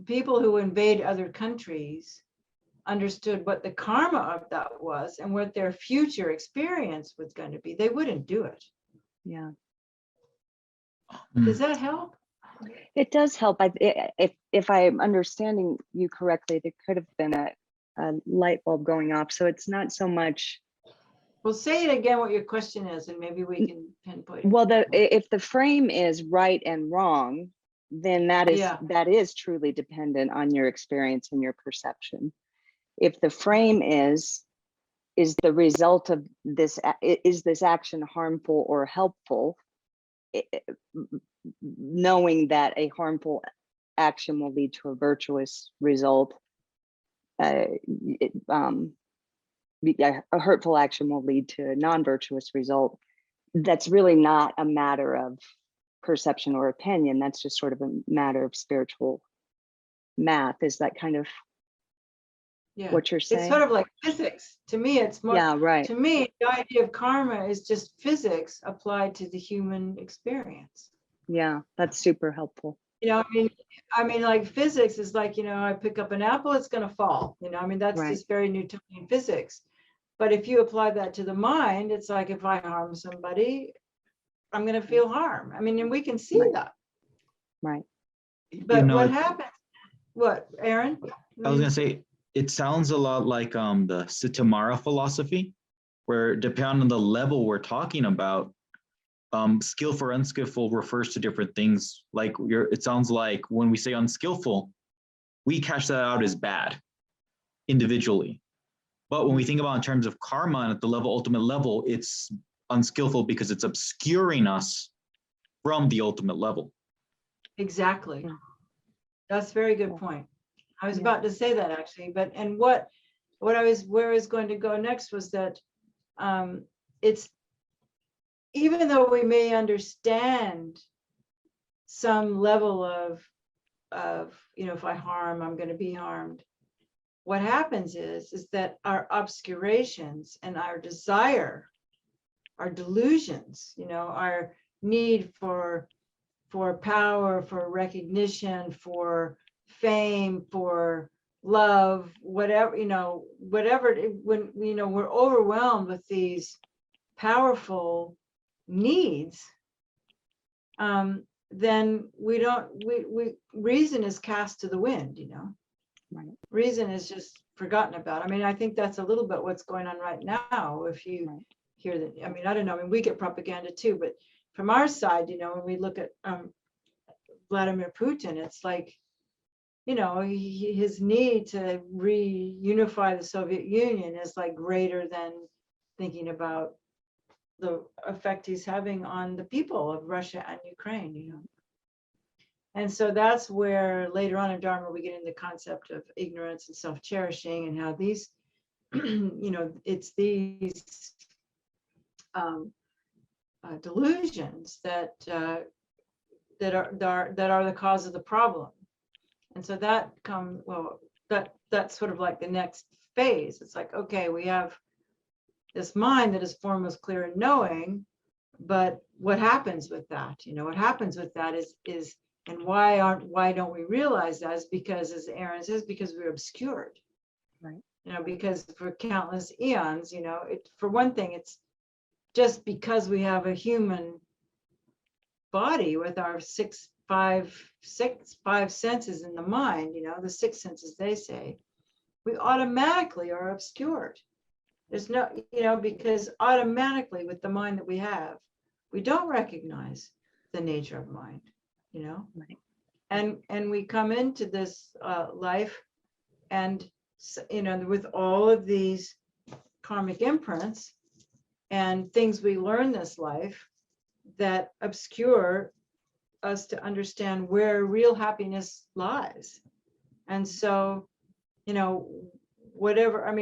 people who invade other countries understood what the karma of that was and what their future experience was going to be, they wouldn't do it. Yeah. Does that help? It does help. If I'm understanding you correctly, there could have been a light bulb going off. So it's not so much. Well, say it again what your question is, and maybe we can pinpoint. Well, if the frame is right and wrong, then that is truly dependent on your experience and your perception. If the frame is the result of this, is this action harmful or helpful? Knowing that a harmful action will lead to a virtuous result, a hurtful action will lead to a non-virtuous result. That's really not a matter of perception or opinion. That's just sort of a matter of spiritual math. Is that kind of what you're saying? It's sort of like physics. To me, it's more. Yeah, right. To me, the idea of karma is just physics applied to the human experience. Yeah, that's super helpful. I mean, like physics is like, I pick up an apple, it's going to fall. That's just very Newtonian physics. But if you apply that to the mind, it's like if I harm somebody, I'm going to feel harm. And we can see that. Right. But what happens? What, Aaron? I was going to say, it sounds a lot like the Sitamara philosophy, where depending on the level we're talking about, skillful or unskillful refers to different things. Like it sounds like when we say unskillful, we cash that out as bad individually. But when we think about in terms of karma and at the ultimate level, it's unskillful because it's obscuring us from the ultimate level. Exactly. That's a very good point. I was about to say that actually, but where I was going to go next was that it's, even though we may understand some level of if I harm, I'm going to be harmed. What happens is that our obscurations and our desire, our delusions, our need for power, for recognition, for fame, for love, whatever, when we're overwhelmed with these powerful needs, then reason is cast to the wind. Right. Reason is just forgotten about. I think that's a little bit what's going on right now. If you hear that, I don't know, we get propaganda too, but from our side, when we look at Vladimir Putin, it's like, his need to reunify the Soviet Union is like greater than thinking about the effect he's having on the people of Russia and Ukraine, And so that's where later on in Dharma we get into the concept of ignorance and self-cherishing, and how these, it's these delusions that are the cause of the problem. And so that's sort of like the next phase. It's like, okay, we have this mind that is formless, clear, and knowing, but what happens with that? What happens with that is and why don't we realize that? Is because, as Aaron says, because we're obscured. Right. Because for countless eons, for one thing, it's just because we have a human body with our five senses in the mind, the six senses, they say, we automatically are obscured. There's no, because automatically with the mind that we have, we don't recognize the nature of mind, Right. and we come into this life, and with all of these karmic imprints and things we learn this life that obscure us to understand where real happiness lies. And so,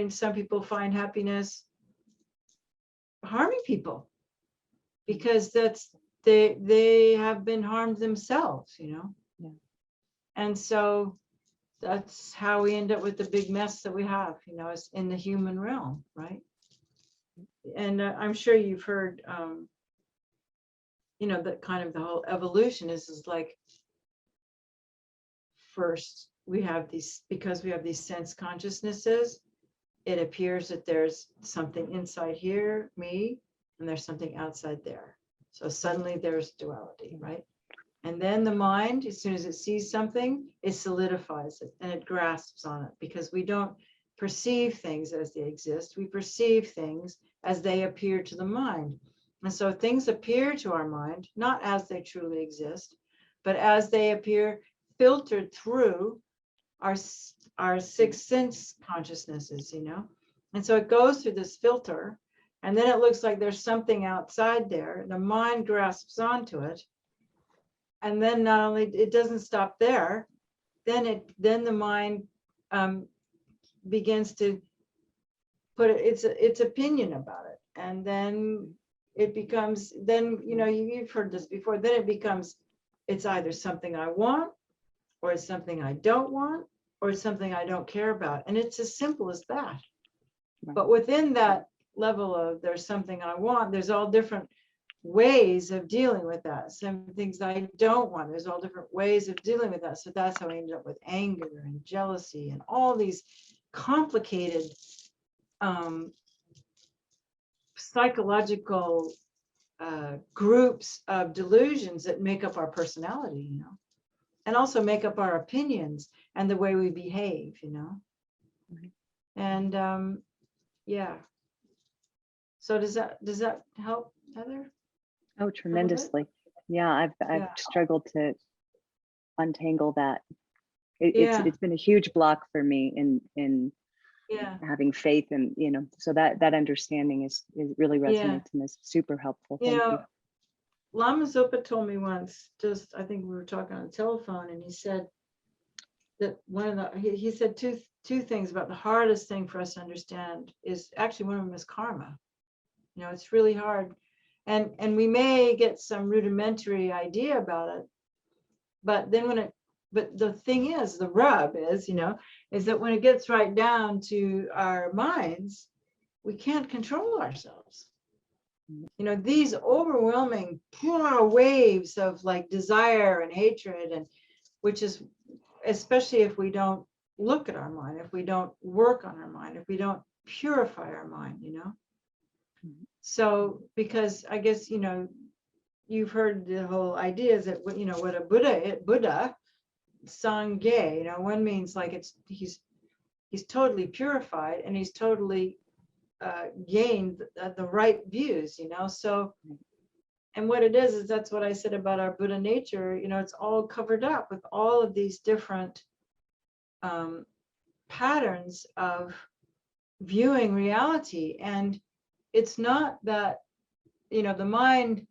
some people find happiness harming people because they have been harmed themselves, Yeah. And so that's how we end up with the big mess that we have, is in the human realm, right? And I'm sure you've heard, that kind of the whole evolution is like, first we have because we have these sense consciousnesses, it appears that there's something inside here, me, and there's something outside there. So suddenly there's duality, right? And then the mind, as soon as it sees something, it solidifies it and it grasps on it, because we don't perceive things as they exist. We perceive things as they appear to the mind. And so things appear to our mind, not as they truly exist, but as they appear filtered through our six sense consciousnesses, And so it goes through this filter, and then it looks like there's something outside there. The mind grasps onto it. And then not only, it doesn't stop there, then the mind begins to put its opinion about it. And then it becomes, you've heard this before, then it becomes, it's either something I want, or it's something I don't want, or it's something I don't care about. And it's as simple as that. Right. But within that level of there's something I want, there's all different ways of dealing with that. Some things I don't want, there's all different ways of dealing with that. So that's how I ended up with anger and jealousy and all these complicated psychological groups of delusions that make up our personality, and also make up our opinions and the way we behave, Right. And yeah. So does that help, Heather? Oh, tremendously. Yeah, I've struggled to untangle that. It's been a huge block for me in having faith, and so that understanding is really resonates and is super helpful. Thank you. Lama Zopa told me once, I think we were talking on the telephone, and he said that he said two things about the hardest thing for us to understand is actually, one of them is karma. It's really hard. And we may get some rudimentary idea about it, but then but the thing is, the rub is, is that when it gets right down to our minds, we can't control ourselves. These overwhelming waves of like desire and hatred, and which is, especially if we don't look at our mind, if we don't work on our mind, if we don't purify our mind, So, because I guess, you've heard the whole idea is that, what a Buddha, Sangye, one means like he's totally purified, and he's totally gained the right views, So, and what it is that's what I said about our Buddha nature, it's all covered up with all of these different patterns of viewing reality. And it's not that, the mind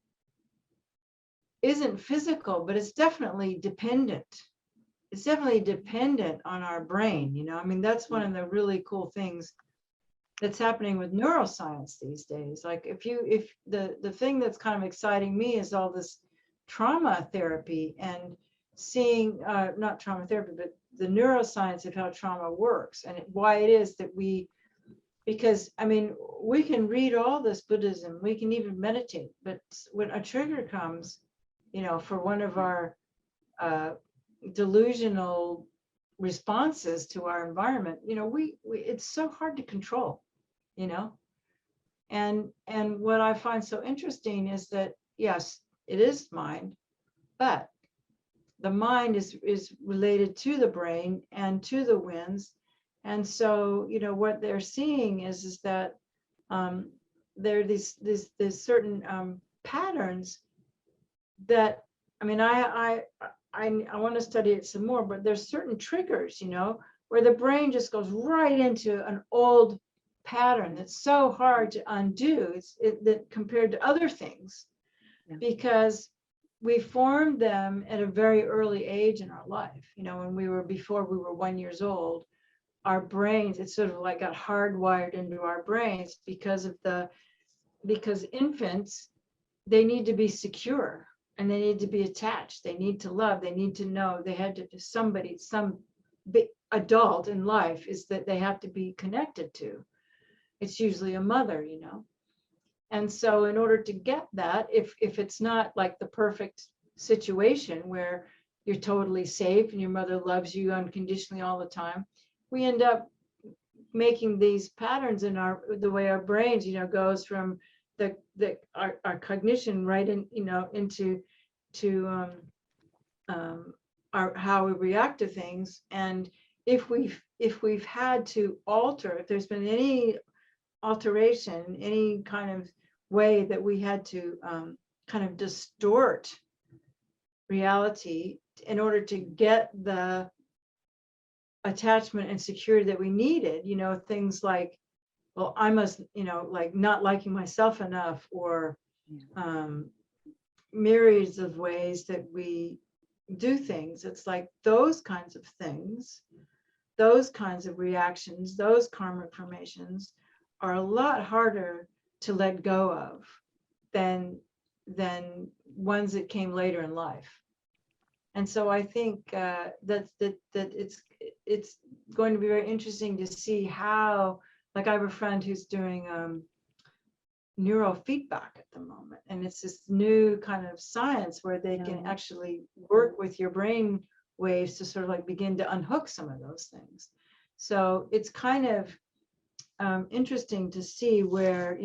isn't physical, but it's definitely dependent. It's definitely dependent on our brain. I mean, that's one of the really cool things that's happening with neuroscience these days. Like if the thing that's kind of exciting me is all this trauma therapy and seeing, not trauma therapy, but the neuroscience of how trauma works and why it is that because I mean, we can read all this Buddhism, we can even meditate, but when a trigger comes, for one of our delusional responses to our environment, we it's so hard to control, and what I find so interesting is that, yes, it is mind, but the mind is related to the brain and to the winds. And so, what they're seeing is that there are these certain patterns that, I mean, I want to study it some more, but there's certain triggers, where the brain just goes right into an old pattern that's so hard to undo. That compared to other things, because we formed them at a very early age in our life. Before we were 1 year old, our brains, it's sort of like got hardwired into our brains because infants, they need to be secure and they need to be attached. They need to love. They need to know they had to some big adult in life is that they have to be connected to. It's usually a mother, And so in order to get that, if it's not like the perfect situation where you're totally safe and your mother loves you unconditionally all the time, we end up making these patterns in the way our brains, goes from our cognition right in, into our how we react to things. And if we've had to alter, if there's been any alteration, any kind of way that we had to kind of distort reality in order to get the attachment and security that we needed, things like, well, I must, like not liking myself enough, or myriads of ways that we do things. It's like those kinds of things, those kinds of reactions, those karmic formations are a lot harder to let go of than ones that came later in life. And so I think that it's going to be very interesting to see how, like I have a friend who's doing neurofeedback at the moment, and it's this new kind of science where they can actually work with your brain waves to sort of like begin to unhook some of those things. So it's kind of interesting to see where,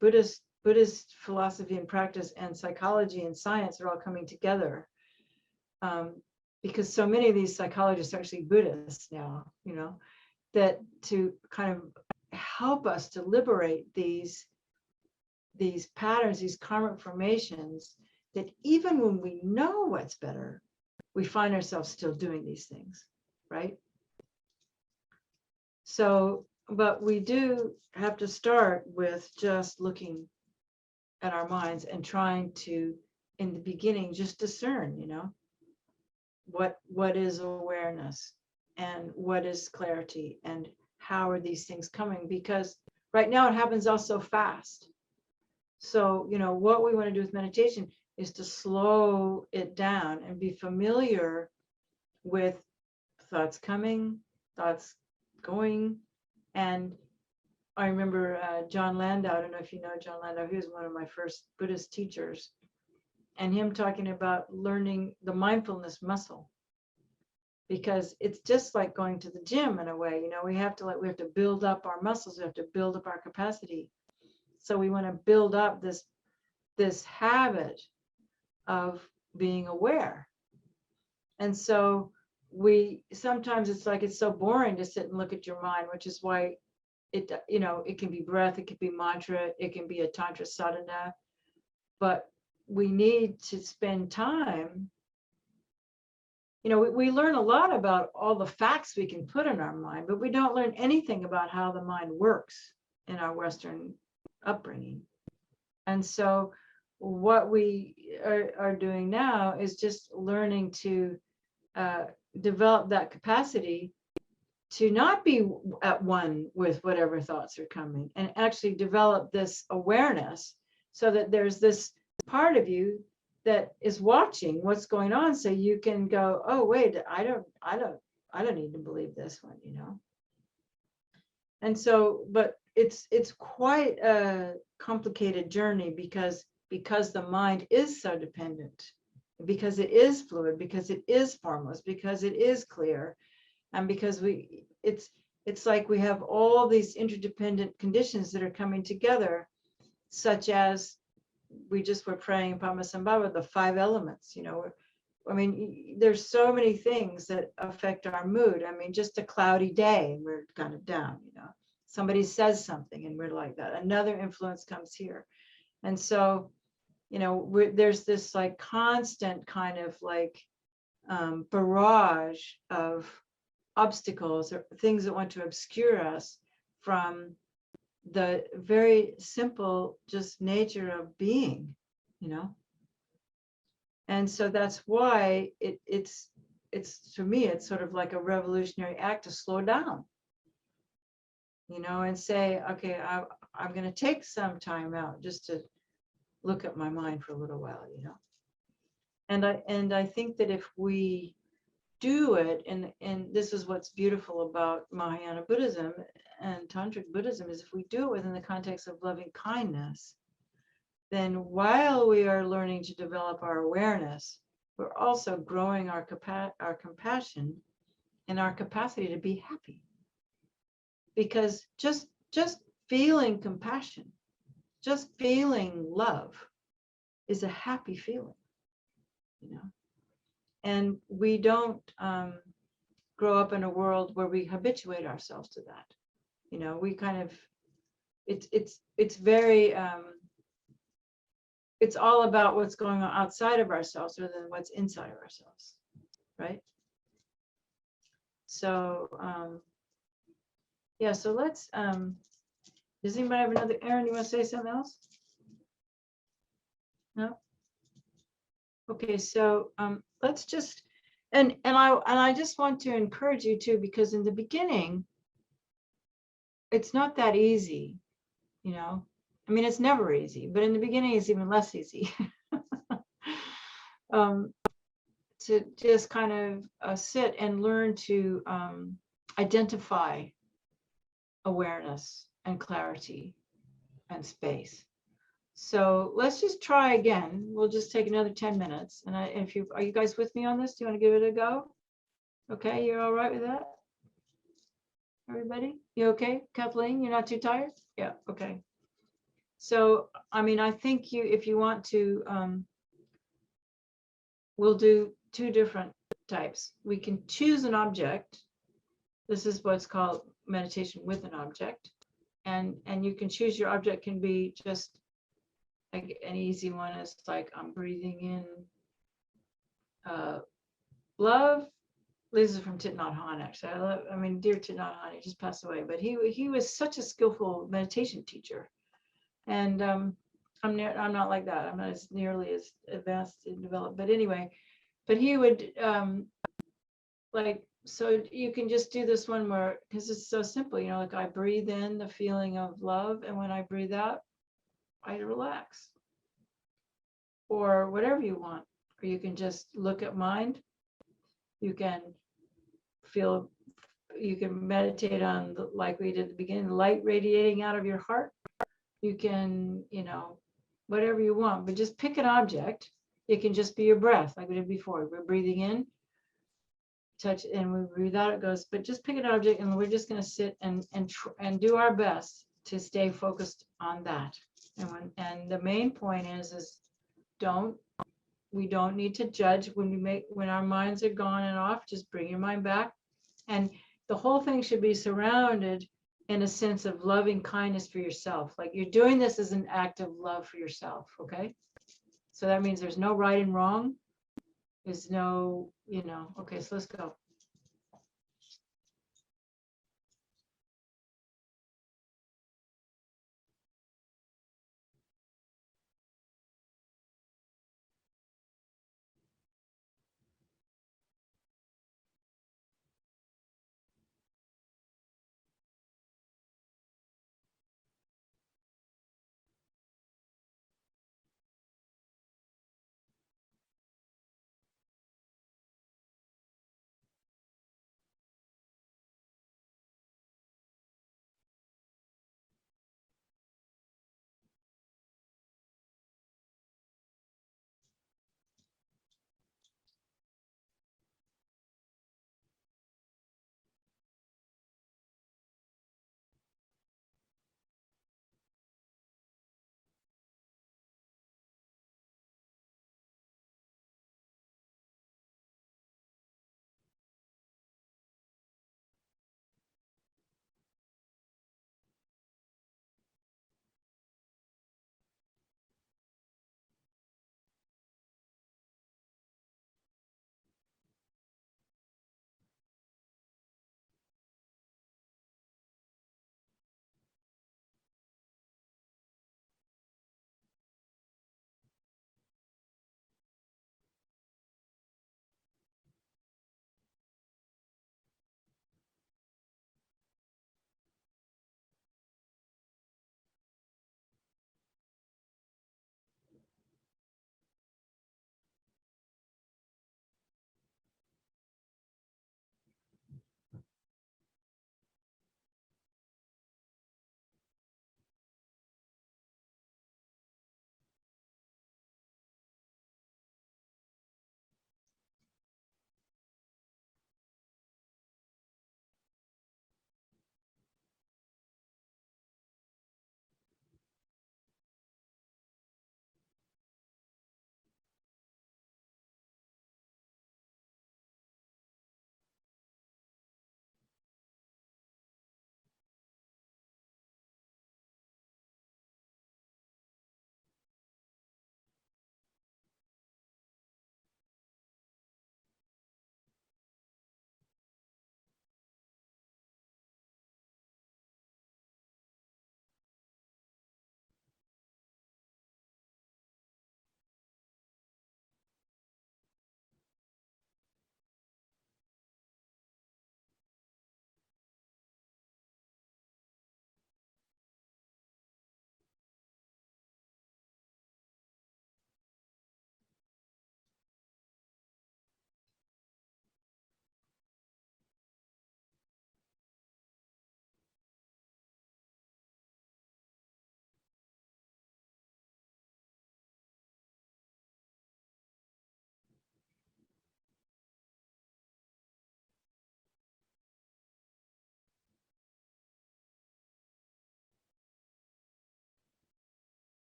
Buddhist philosophy and practice and psychology and science are all coming together. Because so many of these psychologists are actually Buddhists now, that to kind of help us to liberate these patterns, these karmic formations, that even when we know what's better, we find ourselves still doing these things, right? So, but we do have to start with just looking at our minds and trying to, in the beginning, just discern, what is awareness and what is clarity and how are these things coming, because right now it happens all so fast. So, what we want to do with meditation is to slow it down and be familiar with thoughts coming, thoughts going. And I remember John Landau, I don't know if you know John Landau, he was one of my first Buddhist teachers, and him talking about learning the mindfulness muscle, because it's just like going to the gym in a way. We have to build up our muscles, we have to build up our capacity. So we want to build up this habit of being aware. And so sometimes it's like it's so boring to sit and look at your mind, which is why it can be breath, it can be mantra, it can be a tantra sadhana, but we need to spend time, you know, we learn a lot about all the facts we can put in our mind, but we don't learn anything about how the mind works in our Western upbringing. And so what we are doing now is just learning to develop that capacity to not be at one with whatever thoughts are coming, and actually develop this awareness so that there's this part of you that is watching what's going on, so you can go, oh wait, I don't need to believe this one, you know. And so, but it's quite a complicated journey because the mind is so dependent, because it is fluid, because it is formless, because it is clear, and because it's like we have all these interdependent conditions that are coming together, such as we just were praying in Padmasambhava, the 5 elements, you know. I mean, there's so many things that affect our mood. I mean, just a cloudy day and we're kind of down, you know. Somebody says something and we're like that. Another influence comes here. And so, you know, there's this like constant kind of like barrage of obstacles or things that want to obscure us from the very simple just nature of being, you know. And so that's why it's for me, it's sort of like a revolutionary act to slow down, you know, and say, okay, I'm going to take some time out just to look at my mind for a little while, you know. And I think that if we do it, and this is what's beautiful about Mahayana Buddhism and Tantric Buddhism, is if we do it within the context of loving kindness, then while we are learning to develop our awareness, we're also growing our compassion and our capacity to be happy. Because just feeling compassion, just feeling love is a happy feeling, you know. And we don't grow up in a world where we habituate ourselves to that. You know, we kind of, it's very, it's all about what's going on outside of ourselves rather than what's inside of ourselves, right? So, yeah, so let's, does anybody have another, Aaron, you want to say something else? No? Okay, so let's just, and I just want to encourage you too, because in the beginning, it's not that easy, you know. I mean, it's never easy, but in the beginning, it's even less easy to just kind of sit and learn to identify awareness and clarity and space. So let's just try again. We'll just take another 10 minutes. And are you guys with me on this? Do you want to give it a go? Okay, you're all right with that? Everybody, you okay? Kathleen, you're not too tired? Yeah, okay. So, I mean, I think if you want to, we'll do 2 different types. We can choose an object. This is what's called meditation with an object. And you can choose your object, can be just like an easy one is like, I'm breathing in love. This is from Thich Nhat Hanh, actually. I mean, dear Thich Nhat Hanh, he just passed away, but he was such a skillful meditation teacher. And I'm not like that. I'm not as nearly as advanced and developed. But anyway, but he would like, so you can just do this one where, because it's so simple, you know, like I breathe in the feeling of love, and when I breathe out, I relax. Or whatever you want. Or you can just look at mind. You can feel, you can meditate on, like we did at the beginning, light radiating out of your heart. You can, you know, whatever you want, but just pick an object. It can just be your breath, like we did before. We're breathing in, touch, and we breathe out, it goes, but just pick an object, and we're just going to sit and do our best to stay focused on that. And the main point is we don't need to judge when our minds are gone and off. Just bring your mind back, and the whole thing should be surrounded in a sense of loving kindness for yourself. Like you're doing this as an act of love for yourself. Okay, so that means there's no right and wrong. is no, okay, so let's go.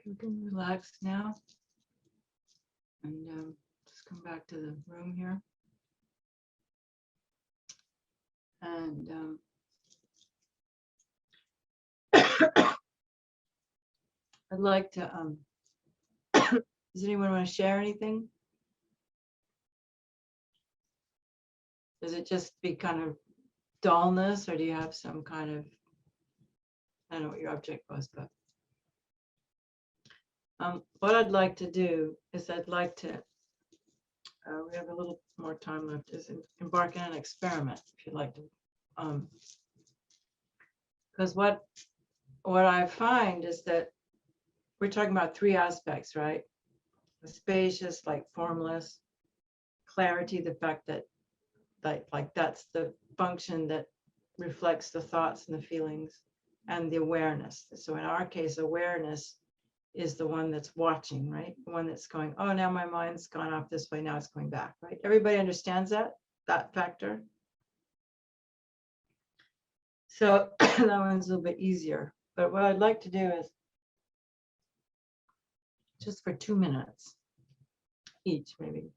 You can relax now and just come back to the room here. And I'd like to, does anyone want to share anything? Does it just be kind of dullness, or do you have some kind of, I don't know what your object was, but what I'd like to do is I'd like to, we have a little more time left, is embark on an experiment, if you'd like to. Because what I find is that we're talking about three aspects, right? The spacious, like formless, clarity, the fact that like that's the function that reflects the thoughts and the feelings, and the awareness. So in our case, awareness is the one that's watching, right? The one that's going, oh, now my mind's gone off this way, now it's going back, right? Everybody understands that factor? So that one's a little bit easier. But what I'd like to do is just for 2 minutes each, maybe.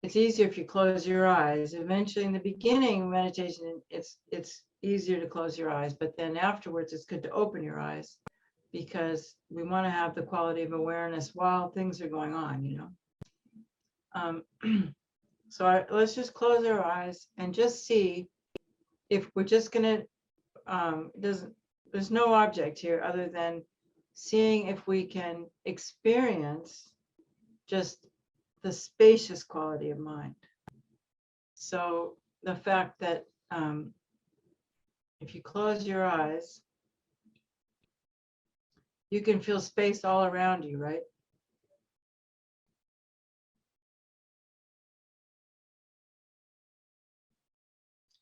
It's easier if you close your eyes. Eventually in the beginning of meditation, it's easier to close your eyes, but then afterwards it's good to open your eyes, because we want to have the quality of awareness while things are going on, you know. So let's just close our eyes and just see if we're just gonna, there's no object here other than seeing if we can experience just the spacious quality of mind. So the fact that if you close your eyes, you can feel space all around you, right?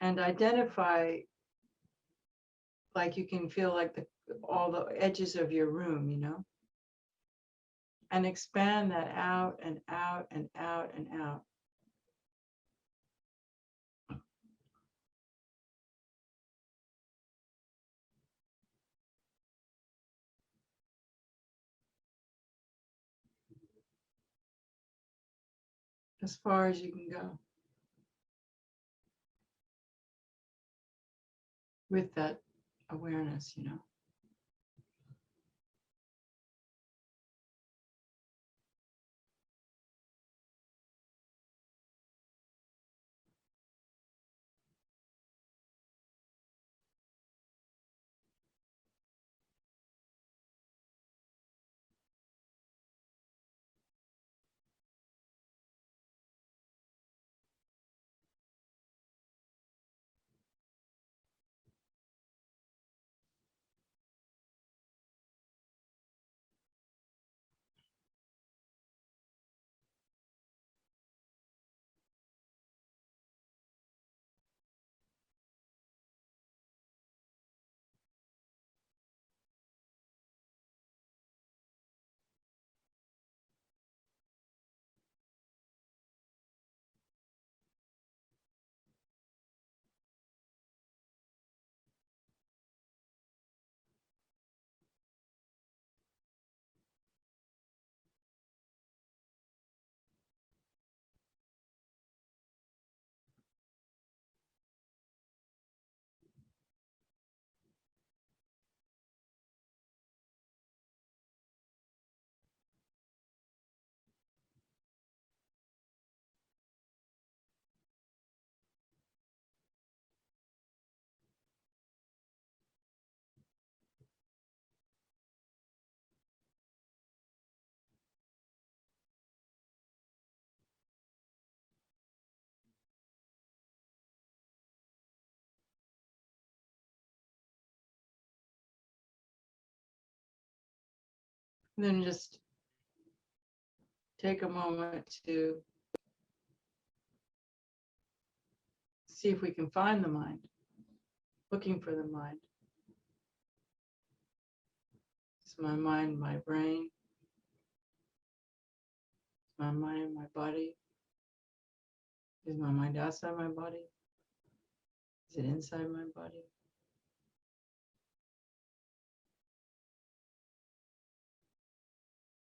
And identify, like you can feel like all the edges of your room, you know? And expand that out and out and out and out. As far as you can go with that awareness, you know. And then just take a moment to see if we can find the mind, looking for the mind. Is my mind my brain? Is my mind my body? Is my mind outside my body? Is it inside my body?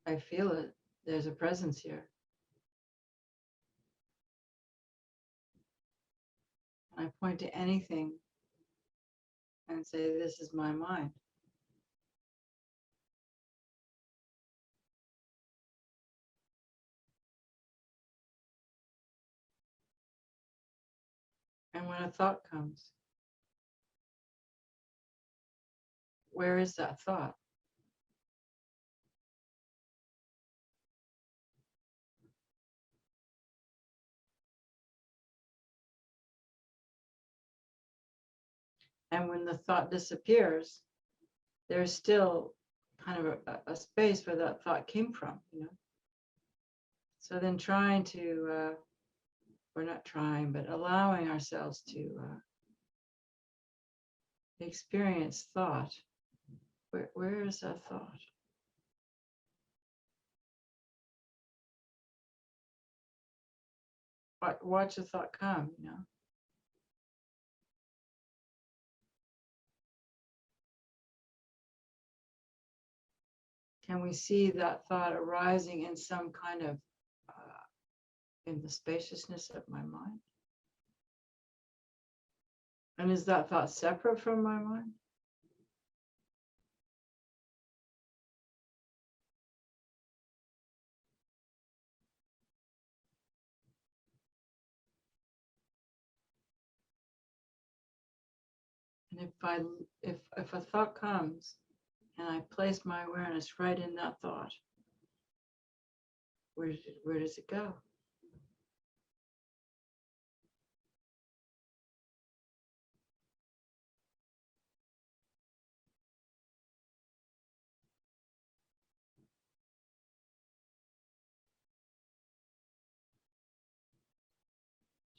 I feel it. There's a presence here. I point to anything and say, this is my mind. And when a thought comes, where is that thought? And when the thought disappears, there's still kind of a space where that thought came from, So then trying to, we're not trying, but allowing ourselves to experience thought. Where is that thought? Watch a thought come, Can we see that thought arising in some kind of, in the spaciousness of my mind? And is that thought separate from my mind? And if a thought comes and I place my awareness right in that thought, where does it go?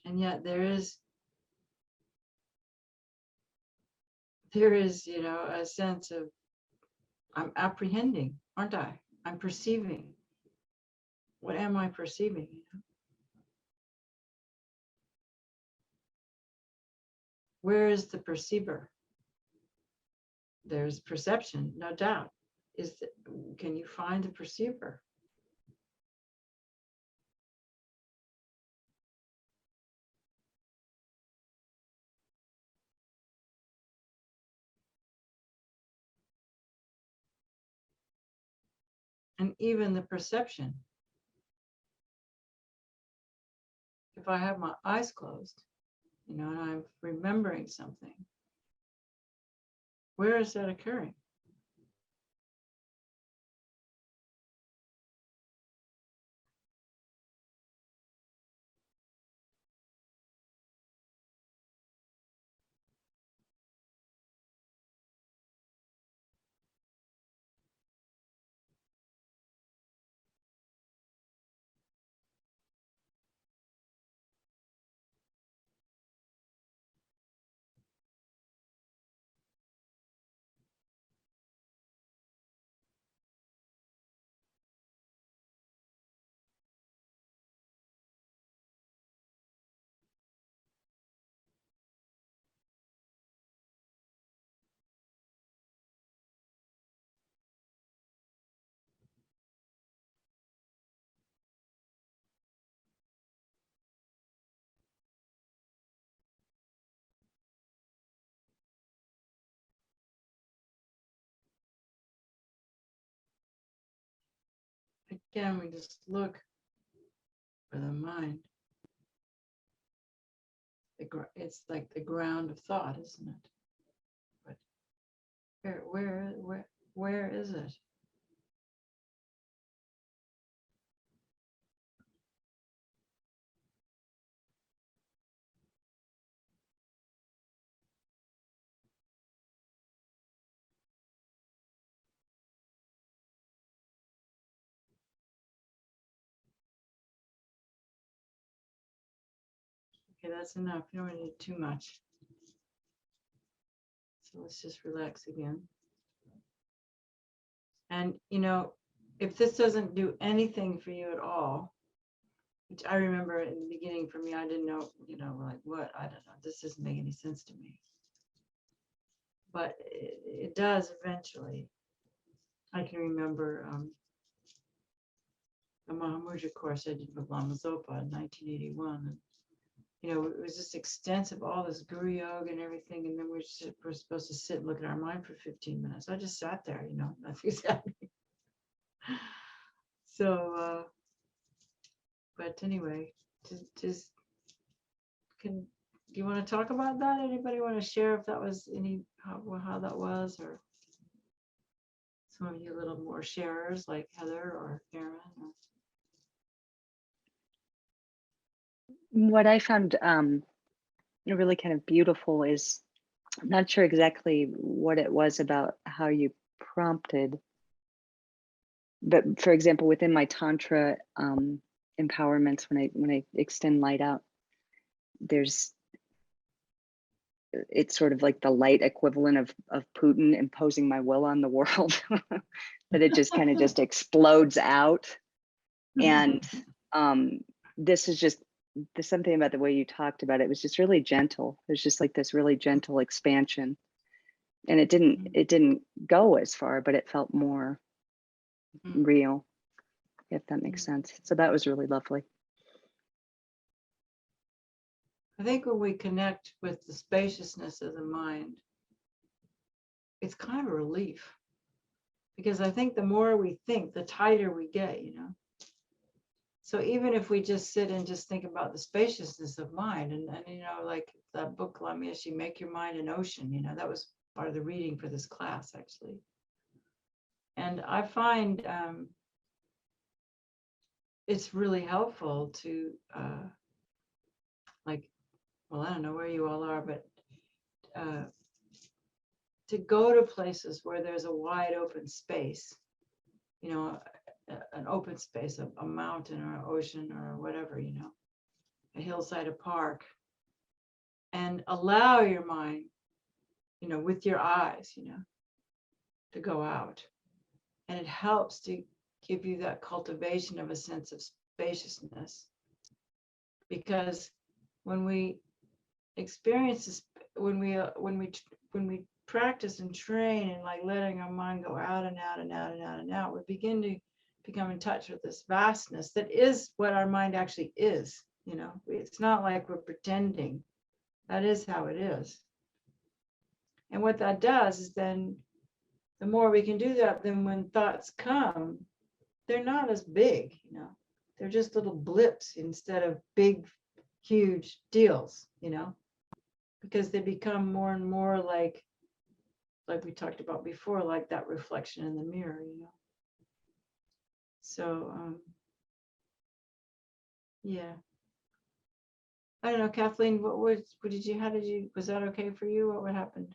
And yet there is, a sense of, I'm apprehending, aren't I? I'm perceiving. What am I perceiving? Where is the perceiver? There's perception, no doubt. Can you find the perceiver? And even the perception. If I have my eyes closed, and I'm remembering something, where is that occurring? Again, we just look for the mind. It's like the ground of thought, isn't it? But where is it? Okay, that's enough. You don't need too much. So let's just relax again. And if this doesn't do anything for you at all, which I remember in the beginning for me, I didn't know, like what, I don't know, this doesn't make any sense to me. But it does eventually. I can remember the Mahamudra course I did with Lama Zopa in 1981. And, you know, it was just extensive, all this guru yoga and everything. And then we're supposed to sit and look at our mind for 15 minutes. I just sat there, you know, nothing's happening. So, but anyway, just do you want to talk about that? Anybody want to share if that was how that was, or some of you a little more sharers like Heather or Aaron? Or... What I found really kind of beautiful is, I'm not sure exactly what it was about how you prompted, but for example, within my Tantra empowerments, when I extend light out, it's sort of like the light equivalent of Putin imposing my will on the world, that it just kind of just explodes out. And this is just, there's something about the way you talked about it. It was just really gentle. There's just like this really gentle expansion, and it didn't go as far, but it felt more real, if that makes sense. So that was really lovely. I think when we connect with the spaciousness of the mind, it's kind of a relief, because I think the more we think, the tighter we get, you know. So even if we just sit and just think about the spaciousness of mind, and you know, like that book, Lamiashi, Make Your Mind an Ocean, you know, that was part of the reading for this class, actually. And I find it's really helpful to, like, well, I don't know where you all are, but to go to places where there's a wide open space, you know, an open space, a mountain or an ocean or whatever, you know, a hillside, a park, and allow your mind, you know, with your eyes, you know, to go out. And it helps to give you that cultivation of a sense of spaciousness, because when we experience this, when we practice and train and like letting our mind go out and out and out and out and out, we begin to become in touch with this vastness that is what our mind actually is. You know, it's not like we're pretending. That is how it is. And what that does is then the more we can do that, then when thoughts come, they're not as big, you know, they're just little blips instead of big, huge deals, you know, because they become more and more like we talked about before, like that reflection in the mirror, you know. So, yeah. I don't know, Kathleen, what did you, was that okay for you? What happened?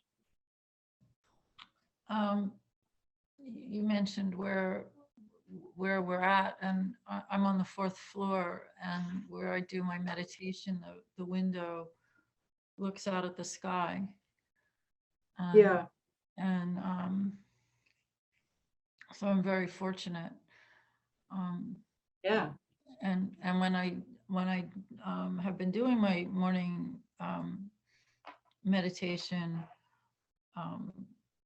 You mentioned where we're at, and I'm on the 4th floor, and where I do my meditation, the window looks out at the sky. Yeah. And so I'm very fortunate. Yeah. And when I have been doing my morning meditation,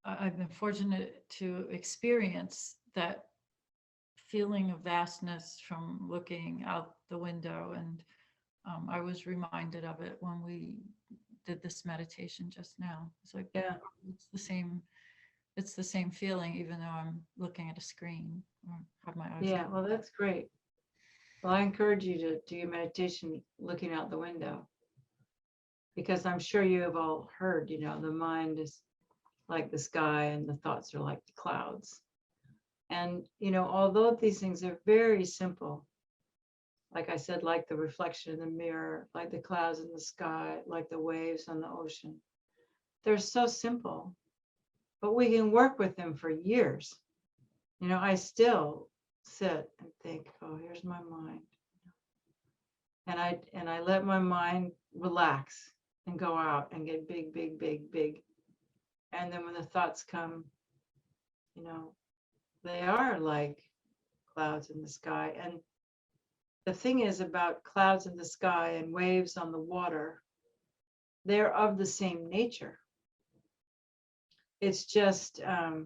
I've been fortunate to experience that feeling of vastness from looking out the window. And I was reminded of it when we did this meditation just now. It's like, Yeah, it's the same feeling, even though I'm looking at a screen or have my eyes. yeah. Well, that's great. Well, I encourage you to do your meditation looking out the window, because I'm sure you have all heard, you know, the mind is like the sky and the thoughts are like the clouds. And, you know, although these things are very simple, like I said, like the reflection in the mirror, like the clouds in the sky, like the waves on the ocean, they're so simple, but we can work with them for years. You know, I still sit and think, oh, here's my mind. And I let my mind relax and go out and get big, big, big, big. And then when the thoughts come, you know, they are like clouds in the sky. And the thing is about clouds in the sky and waves on the water, they're of the same nature. It's just, bye,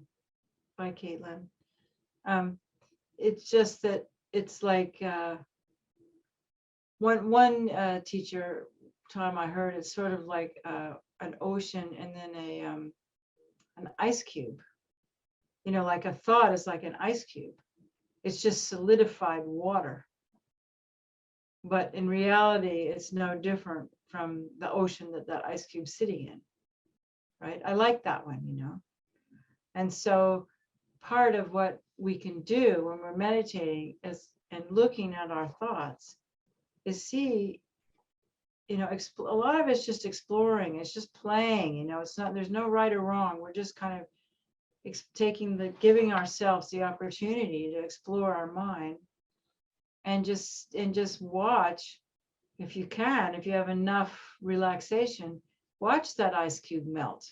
Caitlin. It's just that it's like one teacher time I heard, it's sort of like an ocean and then an ice cube. You know, like a thought is like an ice cube. It's just solidified water. But in reality, it's no different from the ocean that ice cube's sitting in, right? I like that one, you know. And so part of what we can do when we're meditating is, and looking at our thoughts, is see, you know, a lot of it's just exploring. It's just playing, you know. It's not, there's no right or wrong. We're just kind of giving ourselves the opportunity to explore our mind, and just watch, if you can, if you have enough relaxation, watch that ice cube melt.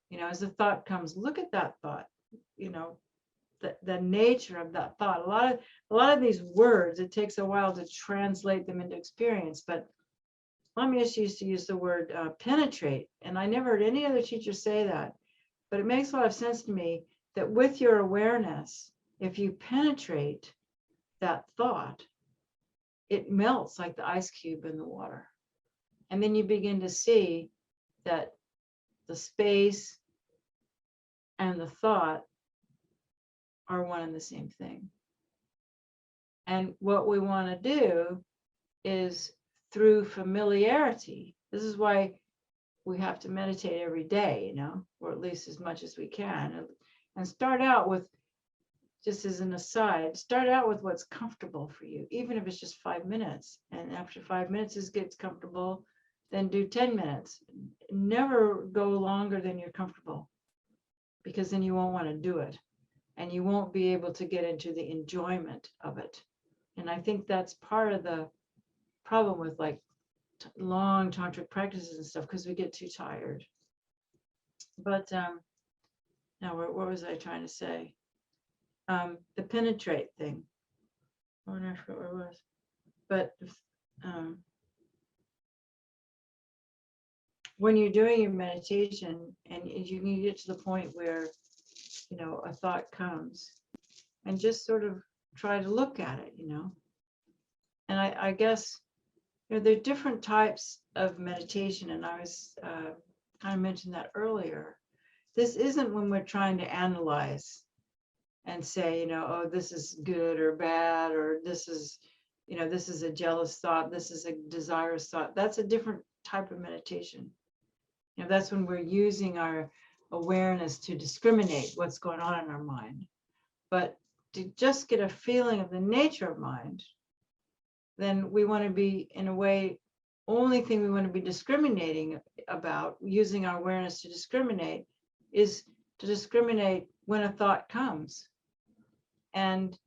You know, as the thought comes, look at that thought, you know, the nature of that thought. A lot of these words, it takes a while to translate them into experience, but Mommy used to use the word penetrate, and I never heard any other teacher say that, but it makes a lot of sense to me that with your awareness, if you penetrate that thought, it melts like the ice cube in the water. And then you begin to see that the space and the thought are one and the same thing. And what we want to do is, through familiarity, this is why we have to meditate every day, you know, or at least as much as we can, and start out with, just as an aside, start out with what's comfortable for you, even if it's just 5 minutes. And after 5 minutes it gets comfortable, then do 10 minutes. Never go longer than you're comfortable, because then you won't want to do it, and you won't be able to get into the enjoyment of it. And I think that's part of the problem with like long tantric practices and stuff, because we get too tired. But now what was I trying to say? The penetrate thing. I wonder what it was. But when you're doing your meditation and you can get to the point where, you know, a thought comes, and just sort of try to look at it, you know. And I guess, you know, there are different types of meditation, and I was kind of mentioned that earlier. This isn't when we're trying to analyze and say, you know, oh, this is good or bad, or this is, you know, this is a jealous thought, this is a desirous thought. That's a different type of meditation. You know, that's when we're using our awareness to discriminate what's going on in our mind. But to just get a feeling of the nature of mind, then we want to be, in a way, only thing we want to be discriminating about, using our awareness to discriminate, is to discriminate when a thought comes, and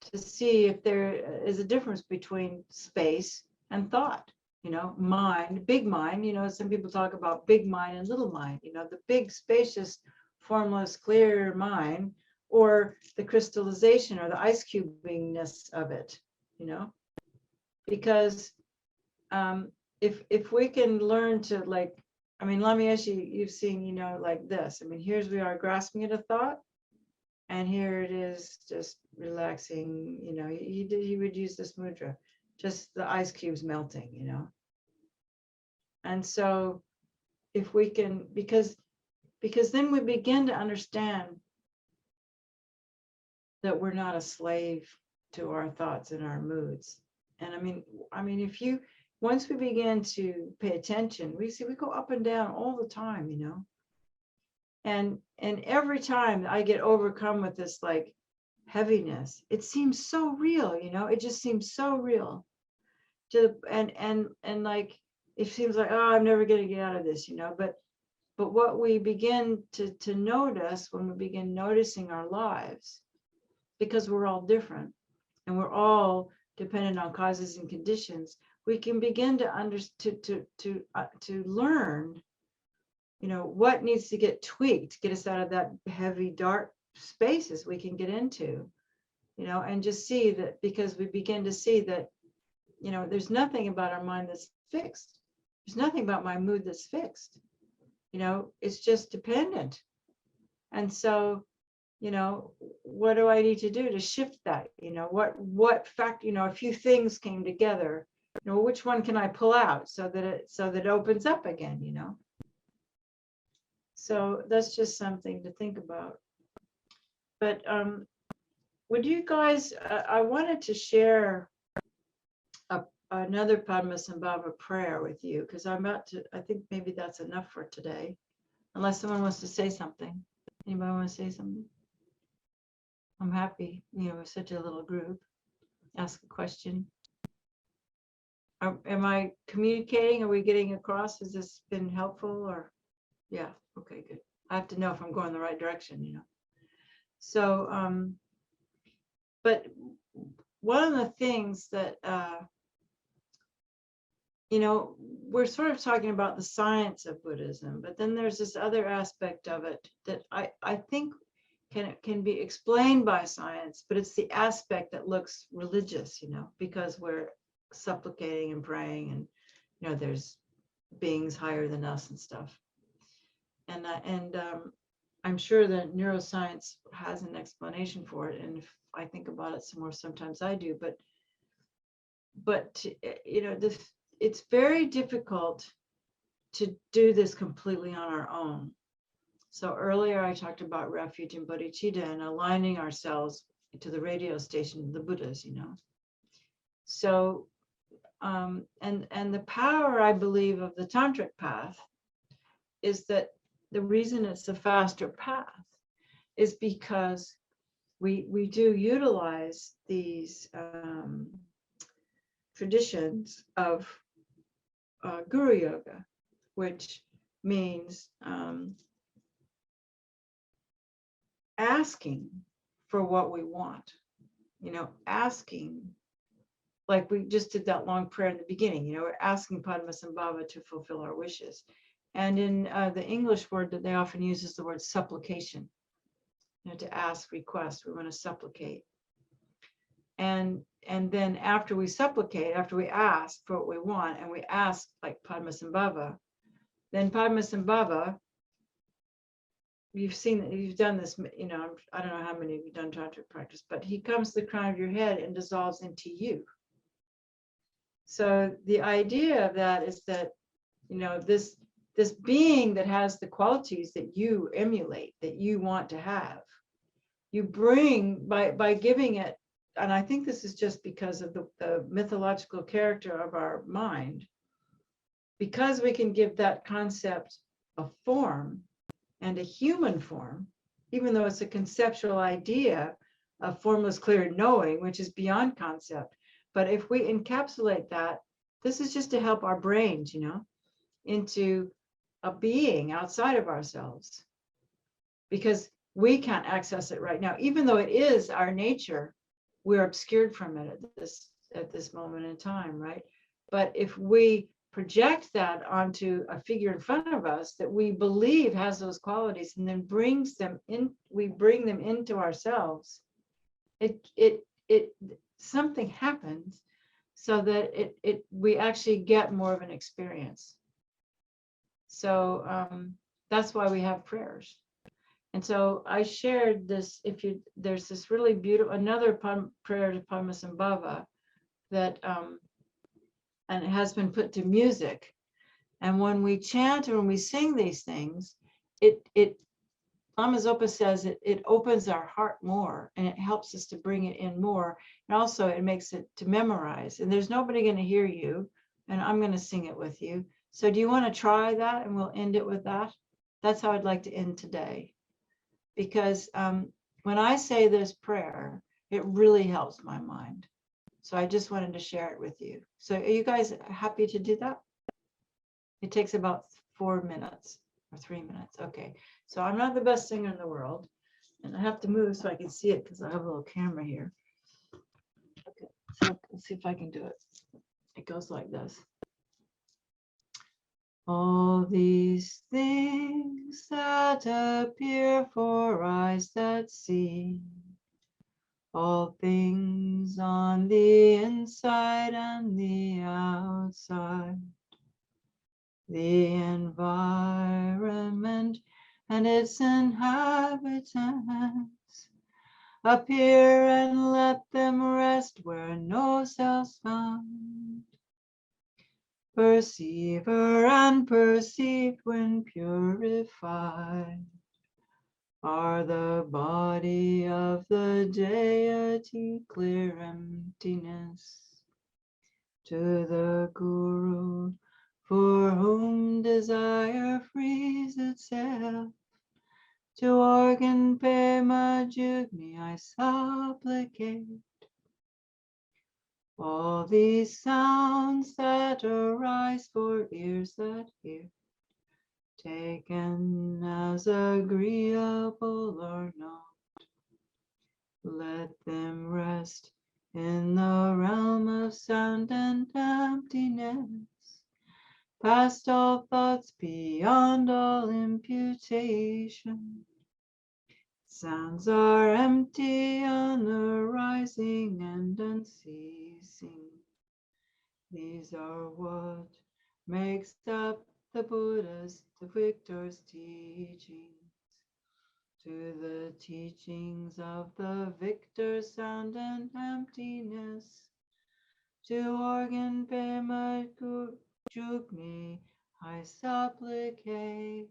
to see if there is a difference between space and thought. You know, mind, big mind, you know, some people talk about big mind and little mind, you know, the big, spacious, formless, clear mind, or the crystallization or the ice cubingness of it, you know. Because if we can learn to, like, I mean, let me ask you, you've seen, you know, like this. I mean, here's we are grasping at a thought, and here it is just relaxing, you know, you would use this mudra, just the ice cubes melting, you know. And so if we can, because then we begin to understand that we're not a slave to our thoughts and our moods. And I mean, if you, once we begin to pay attention, we see we go up and down all the time, you know. And every time I get overcome with this like heaviness, it seems so real, you know, it just seems so real. And like, it seems like, oh, I'm never going to get out of this, you know. But what we begin to notice when we begin noticing our lives, because we're all different and we're all dependent on causes and conditions, we can begin to learn, you know, what needs to get tweaked, get us out of that heavy, dark spaces we can get into, you know, and just see that, because we begin to see that, you know, there's nothing about our mind that's fixed. There's nothing about my mood that's fixed. You know, it's just dependent. And so you know, what do I need to do to shift that? You know, what fact, you know, a few things came together, you know, which one can I pull out so that it opens up again, you know? So that's just something to think about. But would you guys, I wanted to share another Padmasambhava prayer with you, because I'm about to, I think maybe that's enough for today, unless someone wants to say something. Anybody want to say something? I'm happy, you know, we're such a little group. Ask a question. Am I communicating? Are we getting across? Has this been helpful or? Yeah, okay, good. I have to know if I'm going the right direction, you know. So, but one of the things that, you know, we're sort of talking about the science of Buddhism, but then there's this other aspect of it that I think can be explained by science, but it's the aspect that looks religious, you know, because we're supplicating and praying, and you know, there's beings higher than us and stuff. And I'm sure that neuroscience has an explanation for it, and if I think about it some more, sometimes I do. But you know, it's very difficult to do this completely on our own. So earlier I talked about refuge and bodhicitta and aligning ourselves to the radio station of the Buddhas, you know. So, and the power, I believe, of the tantric path is that the reason it's a faster path is because we do utilize these traditions of guru yoga, which means asking for what we want, you know, asking, like we just did that long prayer in the beginning, you know, we're asking Padmasambhava to fulfill our wishes. And in the English word that they often use is the word supplication, you know, to ask, request, we want to supplicate. And then after we supplicate, after we ask for what we want, and we ask like Padmasambhava, then Padmasambhava, you've seen that, you've done this, you know, I don't know how many of you done tantric practice, but he comes to the crown of your head and dissolves into you. So the idea of that is that, you know, this being that has the qualities that you emulate, that you want to have, you bring by giving it. And I think this is just because of the mythological character of our mind, because we can give that concept a form and a human form, even though it's a conceptual idea of formless clear knowing, which is beyond concept. But if we encapsulate that, this is just to help our brains, you know, into a being outside of ourselves, because we can't access it right now, even though it is our nature. We're obscured from it at this moment in time, right? But if we project that onto a figure in front of us that we believe has those qualities, and then brings them in, we bring them into ourselves, it something happens so that we actually get more of an experience. So that's why we have prayers. And so I shared this, there's this really beautiful, another prayer to Padmasambhava that, and it has been put to music. And when we chant and when we sing these things, Lama Zopa says it opens our heart more, and it helps us to bring it in more. And also it makes it to memorize. And there's nobody going to hear you, and I'm going to sing it with you. So do you want to try that? And we'll end it with that. That's how I'd like to end today. Because when I say this prayer, it really helps my mind. So I just wanted to share it with you. So are you guys happy to do that? It takes about 4 minutes or 3 minutes. Okay. So I'm not the best singer in the world, and I have to move so I can see it because I have a little camera here. Okay. So let's see if I can do it. It goes like this. All these things that appear for eyes that see, all things on the inside and the outside, the environment and its inhabitants, appear and let them rest where no self's found. Perceiver and perceived when purified are the body of the deity, clear emptiness. To the Guru, for whom desire frees itself, to organ pema jugni I supplicate. All these sounds that arise for ears that hear, taken as agreeable or not, let them rest in the realm of sound and emptiness, past all thoughts, beyond all imputation. Sounds are empty, unarising and unceasing. These are what makes up the Buddha's, the victor's teachings. To the teachings of the victor, sound and emptiness, to organ pema jugni I supplicate.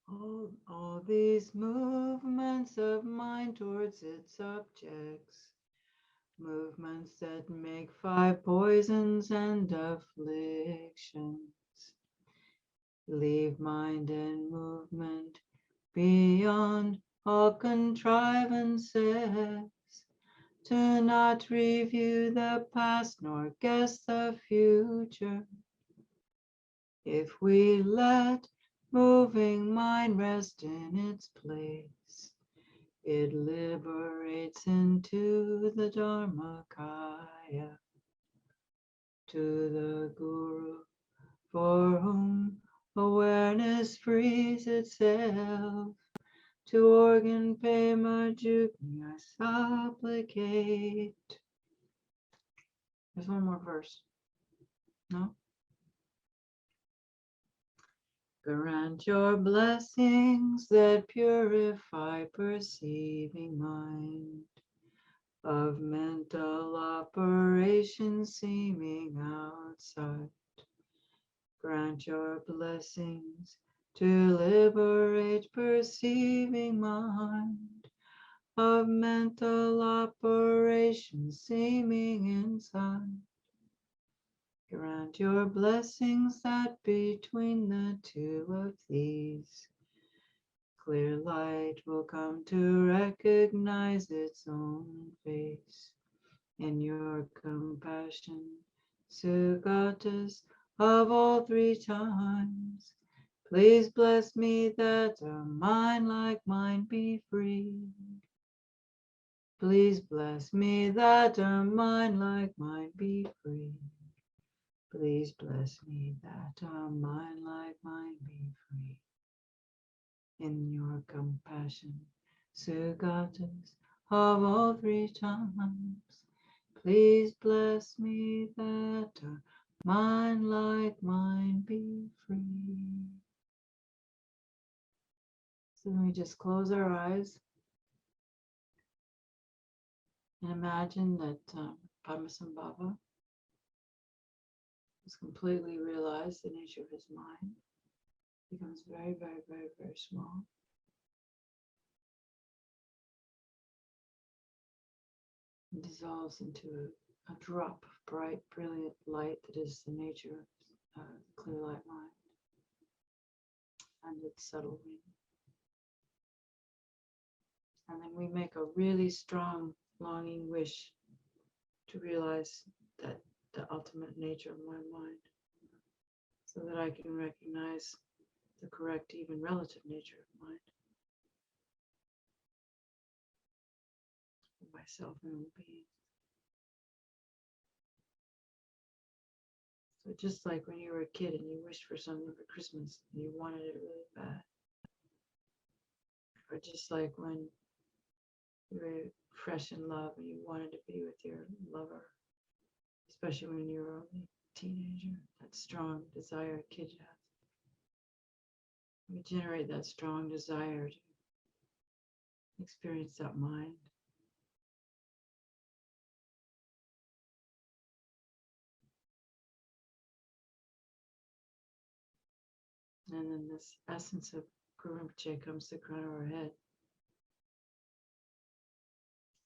All these movements of mind towards its objects, movements that make 5 poisons and afflictions, leave mind and movement beyond all contrivances, to not review the past nor guess the future. If we let moving mind rest in its place, it liberates into the Dharmakaya. To the Guru, for whom awareness frees itself, to organ pema jugni I supplicate. There's one more verse. No? Grant your blessings that purify perceiving mind of mental operations seeming outside. Grant your blessings to liberate perceiving mind of mental operations seeming inside. Grant your blessings that between the two of these, clear light will come to recognize its own face. In your compassion, Sugatas of all 3 times, please bless me that a mind like mine be free. Please bless me that a mind like mine be free. Please bless me that a mind like mine be free. In your compassion, Sugatas of all 3 times, please bless me that a mind like mine be free. So then we just close our eyes and imagine that Padmasambhava has completely realized the nature of his mind, becomes very, very, very, very small. And dissolves into a drop of bright, brilliant light that is the nature of clear light mind and its subtle wing. And then we make a really strong longing wish to realize that the ultimate nature of my mind, so that I can recognize the correct, even relative nature of mind, of myself and own being. So just like when you were a kid and you wished for something for Christmas and you wanted it really bad, or just like when you were fresh in love and you wanted to be with your lover, especially when you were only a teenager, that strong desire a kid has. We generate that strong desire to experience that mind. And then this essence of Gurumche comes to the crown of our head.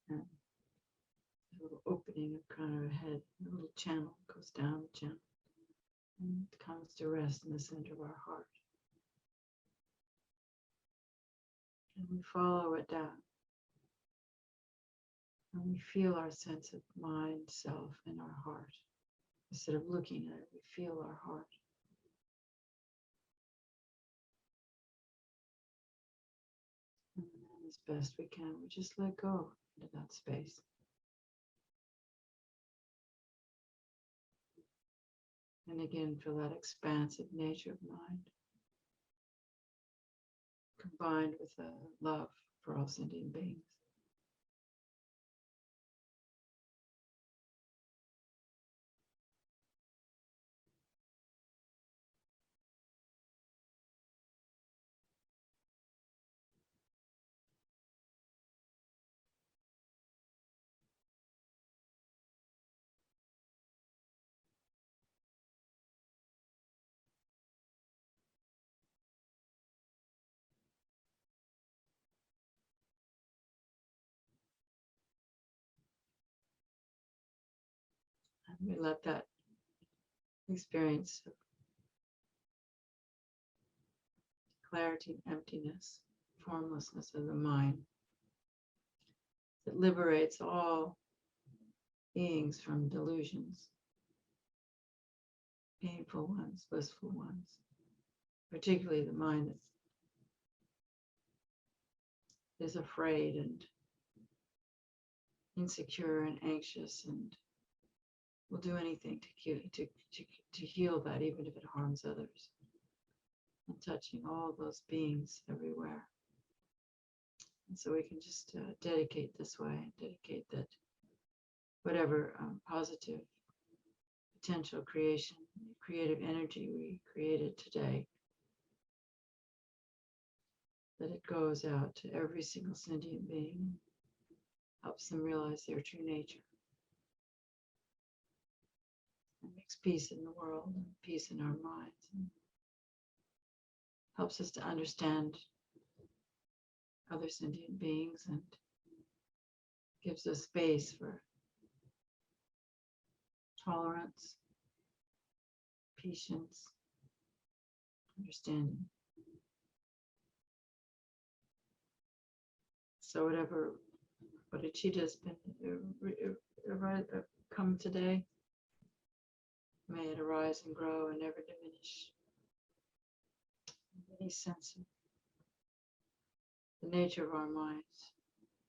And a little opening of the crown of our head, a little channel goes down the channel and comes to rest in the center of our heart. And we follow it down. And we feel our sense of mind, self, and our heart. Instead of looking at it, we feel our heart. And then as best we can, we just let go into that space. And again, feel that expansive nature of mind, combined with a love for all sentient beings. And we let that experience of clarity and emptiness, formlessness of the mind, that liberates all beings from delusions, painful ones, blissful ones, particularly the mind that is afraid and insecure and anxious and will do anything to heal that, even if it harms others. And touching all those beings everywhere. And so we can just dedicate this way, dedicate that whatever positive potential creation, creative energy we created today, that it goes out to every single sentient being, helps them realize their true nature, and makes peace in the world and peace in our minds, and helps us to understand other sentient beings and gives us space for tolerance, patience, understanding. So whatever bodhicitta has been come today, may it arise and grow and never diminish. Any sense of the nature of our minds,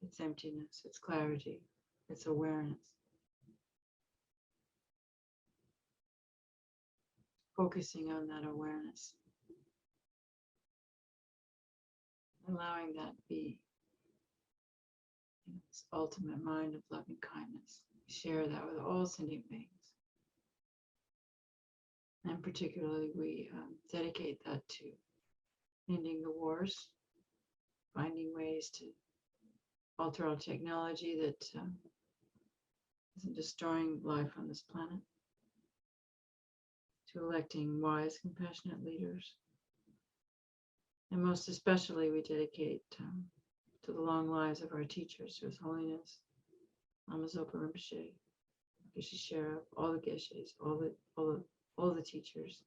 its emptiness, its clarity, its awareness. Focusing on that awareness, allowing that be this ultimate mind of loving kindness. Share that with all sentient beings. And particularly, we dedicate that to ending the wars, finding ways to alter our technology that isn't destroying life on this planet, to electing wise, compassionate leaders. And most especially, we dedicate to the long lives of our teachers, His Holiness Lama Zopa Rinpoche, Geshe Sherab, all the Geshes, all the teachers,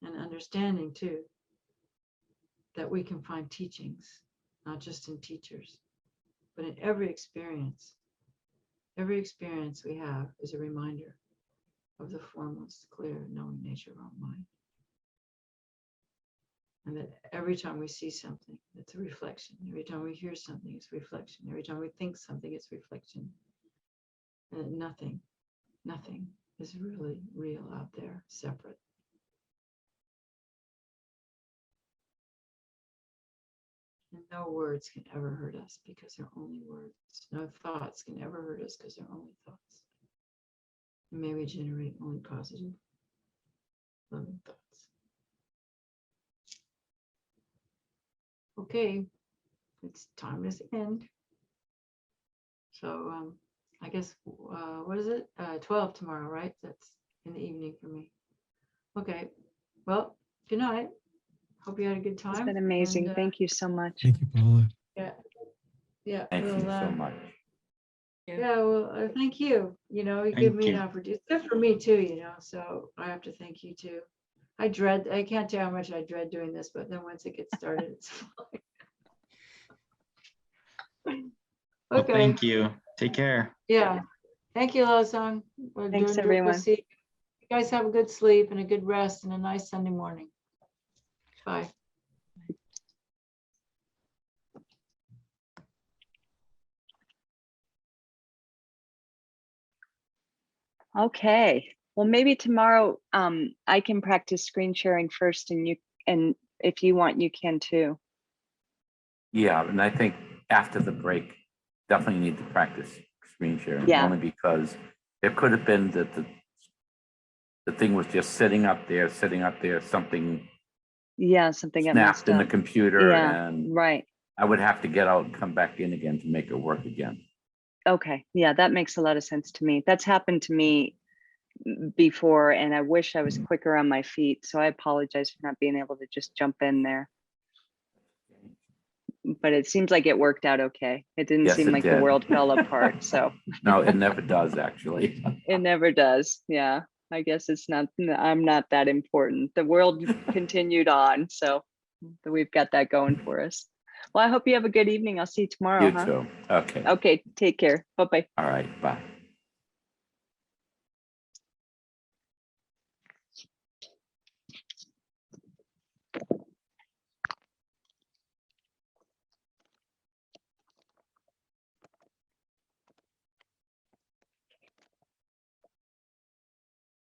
and understanding too that we can find teachings, not just in teachers, but in every experience. Every experience we have is a reminder of the formless, clear, knowing nature of our mind. And that every time we see something, it's a reflection. Every time we hear something, it's reflection. Every time we think something, it's reflection. And that nothing is really real out there, separate. And no words can ever hurt us because they're only words. No thoughts can ever hurt us because they're only thoughts. And may we generate only positive, loving thoughts. Okay, it's time is in. So I guess, what is it? 12 tomorrow, right? That's in the evening for me. Okay. Well, good night. Hope you had a good time. It's been amazing. And, Thank you so much. Thank you, Paula. yeah. Yeah. Thank you so much. Yeah, well, thank you. You know, you give Thank me an you. opportunity. It's good for me too, you know, so I have to thank you too. I can't tell how much I dread doing this, but then once it gets started, it's fine. Well, Okay, thank you. Take care. yeah. Thank you, Lozong. Thanks, everyone. You guys have a good sleep and a good rest and a nice Sunday morning. Bye. Okay. Well, maybe tomorrow I can practice screen sharing first, and if you want, you can too. Yeah, and I think after the break, definitely need to practice screen sharing. Yeah. Only because it could have been that the thing was just sitting up there, something Yeah, something got snapped messed in the up. computer, Yeah, and right. I would have to get out and come back in again to make it work again. Okay. Yeah, that makes a lot of sense to me. That's happened to me before, and I wish I was quicker on my feet. So I apologize for not being able to just jump in there. But it seems like it worked out okay. It didn't Yes, seem it like the did. world fell apart. So No, it never does, actually. it never does. Yeah. I guess I'm not that important. The world continued on. So we've got that going for us. Well, I hope you have a good evening. I'll see you tomorrow. You too. Okay. Okay. Take care. Bye-bye. All right. Bye.